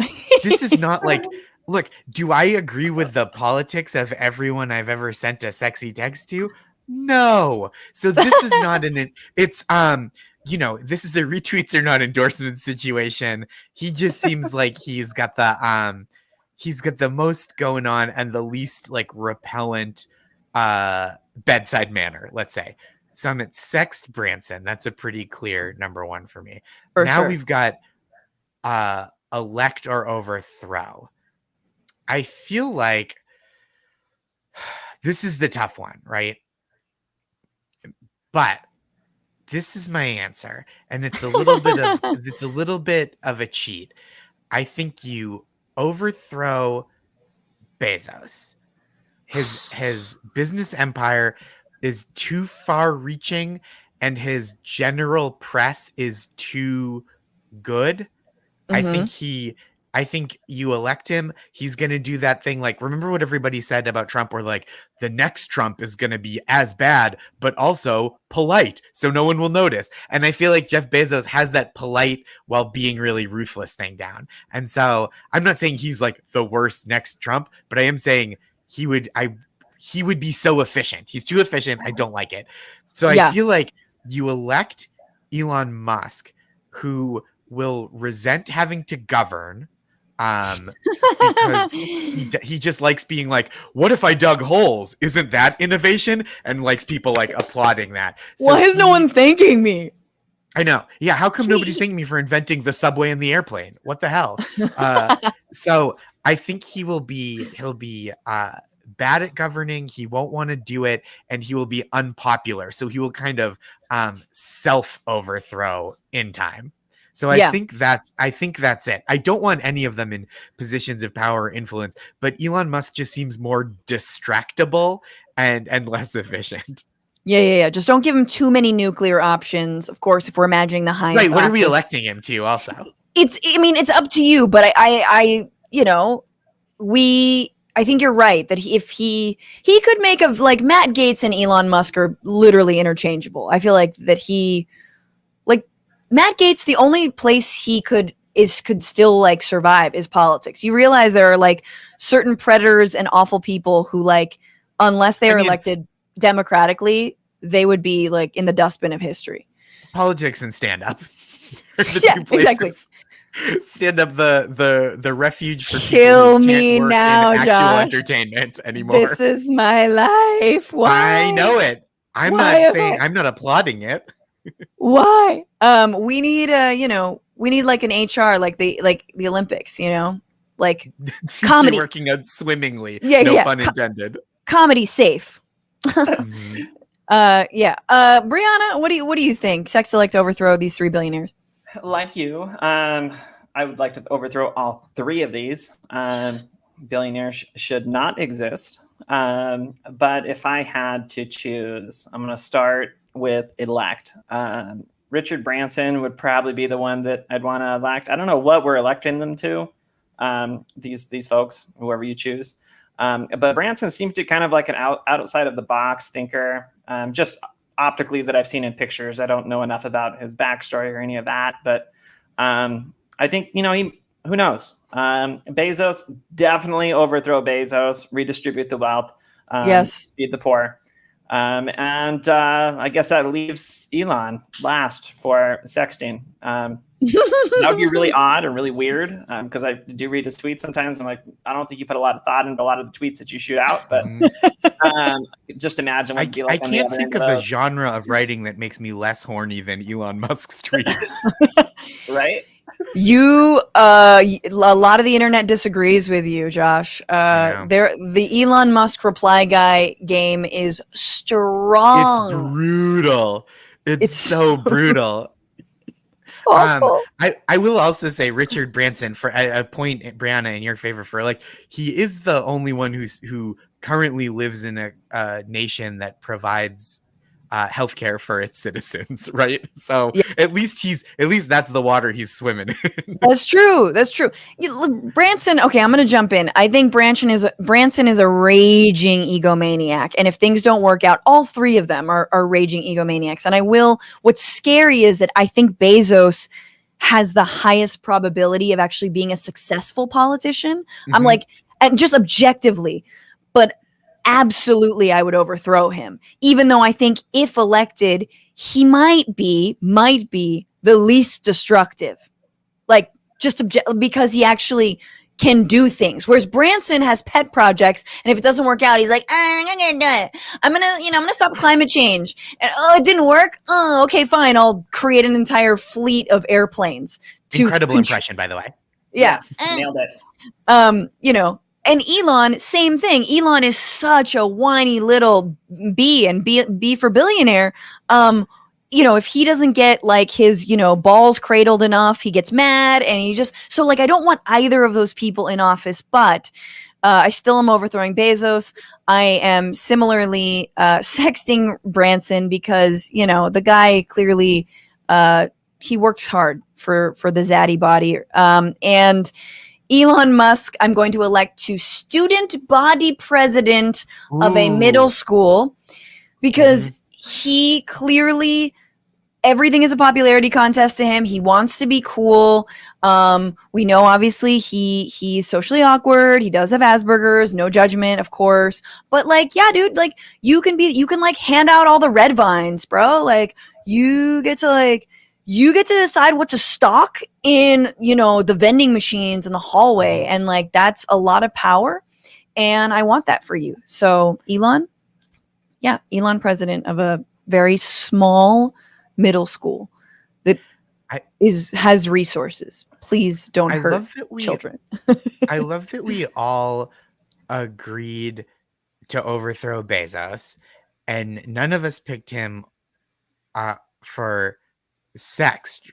Speaker 2: This is not like, look, do I agree with the politics of everyone I've ever sent a sexy text to? No. So this is not this is a retweets or not endorsement situation. He just seems like he's got the most going on and the least like repellent bedside manner, let's say. So I'm at Sext Branson. That's a pretty clear number one for me. We've got elect or overthrow. I feel like this is the tough one, right? But this is my answer, and it's a little bit of a cheat. I think you overthrow Bezos. His business empire is too far reaching and his general press is too good. Mm-hmm. I think you elect him, he's going to do that thing. Like, remember what everybody said about Trump, where like the next Trump is going to be as bad, but also polite. So no one will notice. And I feel like Jeff Bezos has that polite while being really ruthless thing down. And so I'm not saying he's like the worst next Trump, but I am saying he would be so efficient. He's too efficient. I don't like it. So I feel like you elect Elon Musk, who will resent having to govern, because he just likes being like, what if I dug holes? Isn't that innovation? And likes people like applauding that. So
Speaker 1: why is no one thanking me?
Speaker 2: I know. Yeah. How come nobody's thanking me for inventing the subway and the airplane? What the hell? So I think he'll be bad at governing. He won't want to do it, and he will be unpopular. So he will kind of self overthrow in time. So I think that's it. I don't want any of them in positions of power or influence, but Elon Musk just seems more distractible and less efficient.
Speaker 1: Yeah. Just don't give him too many nuclear options. Of course, if we're imagining the highest.
Speaker 2: Right. What are we electing him to also?
Speaker 1: It's up to you, but I think you're right that if he could make of like Matt Gaetz and Elon Musk are literally interchangeable. I feel like that Matt Gaetz, the only place he could still like survive is politics. You realize there are like certain predators and awful people who like, unless they are elected democratically, they would be like in the dustbin of history.
Speaker 2: Politics and stand up.
Speaker 1: Exactly.
Speaker 2: Stand up the refuge for
Speaker 1: kill
Speaker 2: people who
Speaker 1: me
Speaker 2: can't work
Speaker 1: now,
Speaker 2: in actual
Speaker 1: Josh.
Speaker 2: Entertainment anymore.
Speaker 1: This is my life. Why?
Speaker 2: I know it. I'm not applauding it.
Speaker 1: Why? We need like an HR like the Olympics, like comedy
Speaker 2: working out swimmingly.
Speaker 1: Yeah,
Speaker 2: no pun intended.
Speaker 1: Comedy safe.
Speaker 2: Mm-hmm.
Speaker 1: Brianna, what do you think? Sext, elect, overthrow these three billionaires.
Speaker 3: Like you, I would like to overthrow all three of these. Billionaires should not exist. But if I had to choose, I'm going to start with elect. Richard Branson would probably be the one that I'd want to elect. I don't know what we're electing them to, these folks, whoever you choose. But Branson seems to kind of like an outside of the box thinker, just optically that I've seen in pictures. I don't know enough about his backstory or any of that, but I think, who knows? Bezos, definitely overthrow Bezos, redistribute the wealth,
Speaker 1: Yes.
Speaker 3: feed the poor. And I guess that leaves Elon last for sexting. That would be really odd and really weird because I do read his tweets sometimes. I'm like, I don't think you put a lot of thought into a lot of the tweets that you shoot out, but just imagine what it'd be like.
Speaker 2: I
Speaker 3: on the
Speaker 2: can't
Speaker 3: other
Speaker 2: think
Speaker 3: end
Speaker 2: of a
Speaker 3: those.
Speaker 2: genre of writing that makes me less horny than Elon Musk's tweets.
Speaker 3: Right?
Speaker 1: A lot of the internet disagrees with you, Josh. The Elon Musk reply guy game is strong.
Speaker 2: It's brutal. It's so brutal.
Speaker 1: It's awful.
Speaker 2: I will also say Richard Branson, for a point, Brianna, in your favor, for like, he is the only one who currently lives in a nation that provides healthcare for its citizens, right? So
Speaker 1: Yeah.
Speaker 2: at least that's the water he's swimming in.
Speaker 1: That's true. Branson. Okay, I'm gonna jump in. I think Branson is a raging egomaniac, and if things don't work out, all three of them are raging egomaniacs. And what's scary is that I think Bezos has the highest probability of actually being a successful politician. I'm like, and just objectively, but absolutely I would overthrow him, even though I think if elected, he might be the least destructive, like just because he actually can do things. Whereas Branson has pet projects, and if it doesn't work out, he's like, I'm gonna do it. I'm gonna stop climate change. And it didn't work. Oh, okay, fine. I'll create an entire fleet of airplanes.
Speaker 2: Incredible impression, by the way.
Speaker 3: Yeah, nailed it.
Speaker 1: And Elon, same thing. Elon is such a whiny little B, and B for billionaire. If he doesn't get like his, balls cradled enough, he gets mad, and I don't want either of those people in office, but I still am overthrowing Bezos. I am similarly sexting Branson because, the guy clearly, he works hard for the zaddy body. And Elon Musk, I'm going to elect to student body president of a middle school because he clearly, everything is a popularity contest to him. He wants to be cool. We know obviously he's socially awkward. He does have Asperger's, no judgment, of course. But dude, you can hand out all the red vines, bro. You get to decide what to stock in, the vending machines in the hallway. And that's a lot of power. And I want that for you. So Elon president of a very small middle school that has resources. Please don't hurt children.
Speaker 2: I love that we all agreed to overthrow Bezos, and none of us picked him for Sext,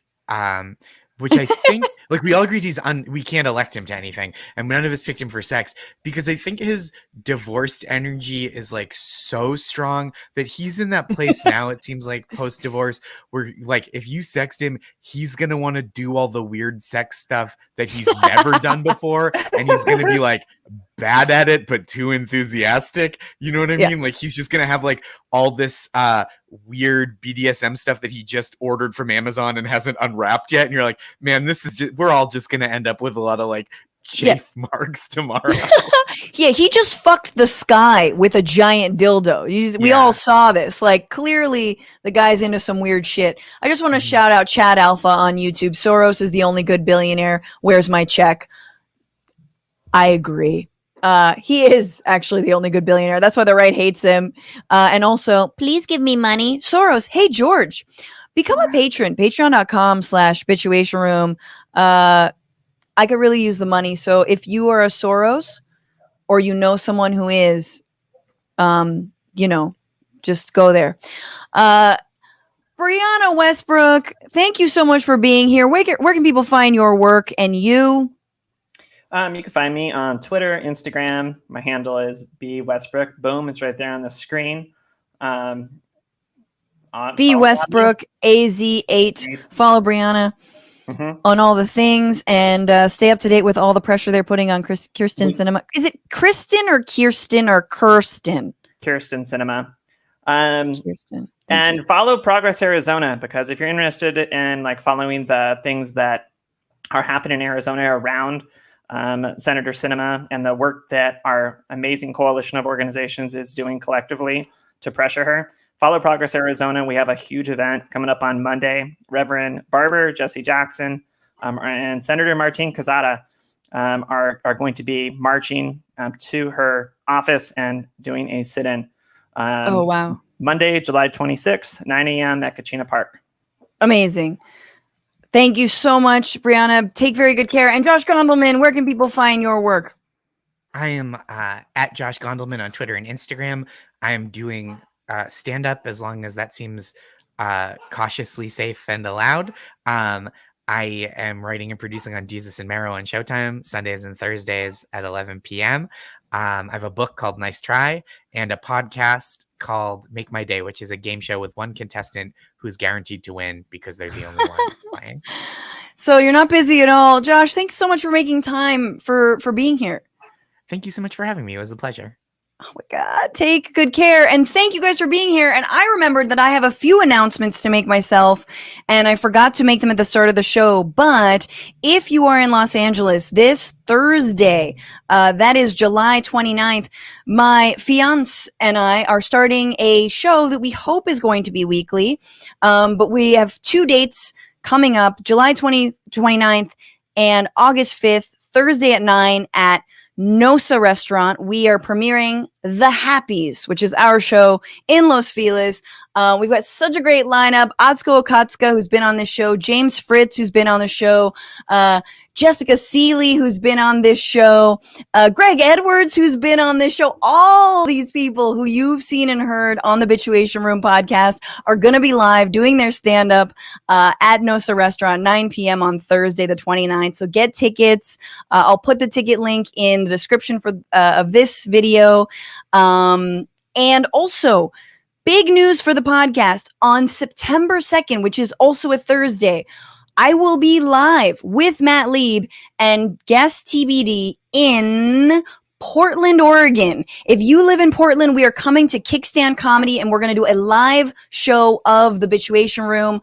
Speaker 2: which I think we all agreed we can't elect him to anything, and none of us picked him for Sext because I think his divorced energy is so strong that he's in that place now. It seems like post-divorce where if you sext him, he's gonna want to do all the weird sex stuff that he's never done before, and he's gonna be bad at it but too enthusiastic. You know what I mean? He's just gonna have all this weird BDSM stuff that he just ordered from Amazon and hasn't unwrapped yet, and you're like, man, this is we're all just gonna end up with a lot of chafe marks tomorrow.
Speaker 1: Yeah, he just fucked the sky with a giant dildo. We all saw this. Clearly the guy's into some weird shit. I just want to shout out Chad Alpha on YouTube. Soros is the only good billionaire. Where's my check? I agree. He is actually the only good billionaire. That's why the right hates him. And also, please give me money. Soros, hey, George, become a patron. Patreon.com/bitchuationroom. I could really use the money. So if you are a Soros or someone who is, just go there. Brianna Westbrook, thank you so much for being here. Where can people find your work and you?
Speaker 3: You can find me on Twitter, Instagram. My handle is B Westbrook. Boom, it's right there on the screen.
Speaker 1: B Westbrook AZ8. Follow Brianna on all the things and stay up to date with all the pressure they're putting on Kyrsten Sinema. Is it Kristen or Kyrsten or Kirsten?
Speaker 3: Kyrsten Sinema.
Speaker 1: Kyrsten.
Speaker 3: And follow Progress Arizona, because if you're interested in following the things that are happening in Arizona around Senator Sinema and the work that our amazing coalition of organizations is doing collectively to pressure her. Follow Progress Arizona. We have a huge event coming up on Monday. Reverend Barber, Jesse Jackson, and Senator Martin Quezada are going to be marching to her office and doing a sit-in.
Speaker 1: Oh, wow.
Speaker 3: Monday, July 26th, 9 a.m. at Kachina Park.
Speaker 1: Amazing. Thank you so much, Brianna. Take very good care. And Josh Gondelman, where can people find your work?
Speaker 2: I am at Josh Gondelman on Twitter and Instagram. I am doing stand-up as long as that seems cautiously safe and allowed. I am writing and producing on Desus and Mero on Showtime, Sundays and Thursdays at 11 p.m. I have a book called Nice Try and a podcast called Make My Day, which is a game show with one contestant who's guaranteed to win because they're the only one playing.
Speaker 1: So you're not busy at all. Josh, thanks so much for making time for being here.
Speaker 2: Thank you so much for having me. It was a pleasure.
Speaker 1: Oh my God. Take good care. And thank you guys for being here. And I remembered that I have a few announcements to make myself, and I forgot to make them at the start of the show. But if you are in Los Angeles this Thursday, that is July 29th, my fiance and I are starting a show that we hope is going to be weekly. But we have 2 dates coming up, July 29th and August 5th, Thursday at 9 at Nosa Restaurant. We are premiering The Happies, which is our show in Los Feliz. We've got such a great lineup. Atsuko Okatsuka, who's been on this show, James Fritz, who's been on the show, Jessica Seeley, who's been on this show, Greg Edwards, who's been on this show. All these people who you've seen and heard on the Bitchuation Room podcast are going to be live doing their stand-up at Nosa Restaurant, 9 p.m. on Thursday, the 29th. So get tickets. I'll put the ticket link in the description of this video. And also, big news for the podcast on September 2nd, which is also a Thursday. I will be live with Matt Lieb and guest TBD in Portland, Oregon. If you live in Portland, we are coming to Kickstand Comedy, and we're going to do a live show of the Bitchuation Room.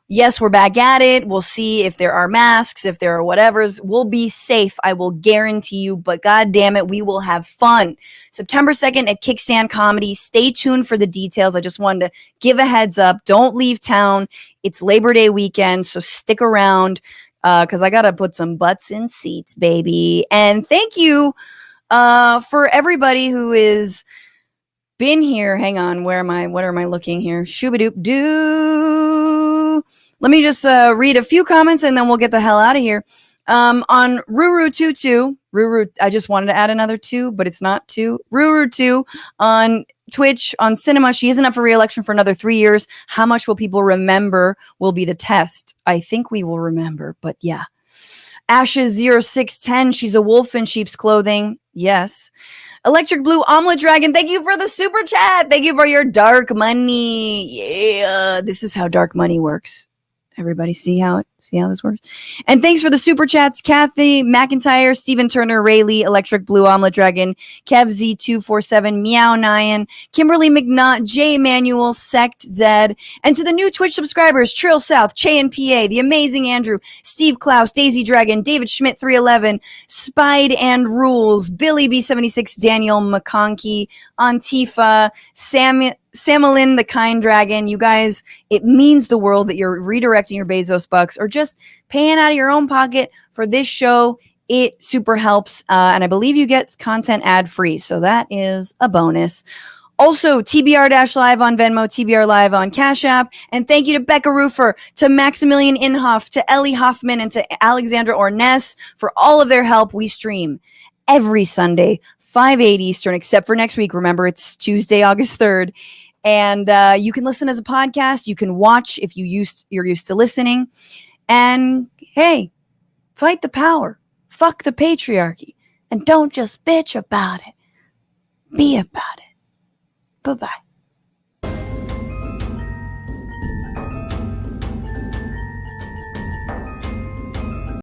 Speaker 1: Yes, we're back at it. We'll see if there are masks, if there are whatevers. We'll be safe, I will guarantee you, but God damn it, we will have fun. September 2nd at Kickstand Comedy. Stay tuned for the details. I just wanted to give a heads up. Don't leave town. It's Labor Day weekend, so stick around because I got to put some butts in seats, baby. And thank you for everybody who is been here. Hang on, what am I looking here? Shoobadoop-doo. Let me just read a few comments and then we'll get the hell out of here. On Ruru22, I just wanted to add another 2, but it's not 2. Ruru2 on Twitch, on Cinema. She isn't up for re-election for another 3 years. How much will people remember will be the test. I think we will remember, but yeah. Ashes0610, she's a wolf in sheep's clothing. Yes. Electric Blue Omelet Dragon, thank you for the super chat. Thank you for your dark money. Yeah, this is how dark money works. Everybody see how this works? And thanks for the super chats, Kathy McIntyre, Stephen Turner, Ray Lee, Electric Blue Omelet Dragon, Kev Z247, Meow Nyan, Kimberly McNutt, J Emmanuel, Sext Zed, and to the new Twitch subscribers, Trill South, Che and PA, the amazing Andrew, Steve Klaus, Daisy Dragon, David Schmidt 311, Spide and Rules, Billy B76, Daniel McConkey, Antifa, Samalin the Kind Dragon. You guys, it means the world that you're redirecting your Bezos bucks or just paying out of your own pocket for this show. It super helps. And I believe you get content ad free. So that is a bonus. Also, TBR-Live on Venmo, TBR Live on Cash App. And thank you to Becca Roofer, to Maximilian Inhofe, to Ellie Hoffman, and to Alexandra Orness for all of their help. We stream every Sunday, 5/8 Eastern, except for next week. Remember, it's Tuesday, August 3rd. And you can listen as a podcast. You can watch if you're used to listening. And hey, fight the power. Fuck the patriarchy. And don't just bitch about it. Be about it. Bye-bye.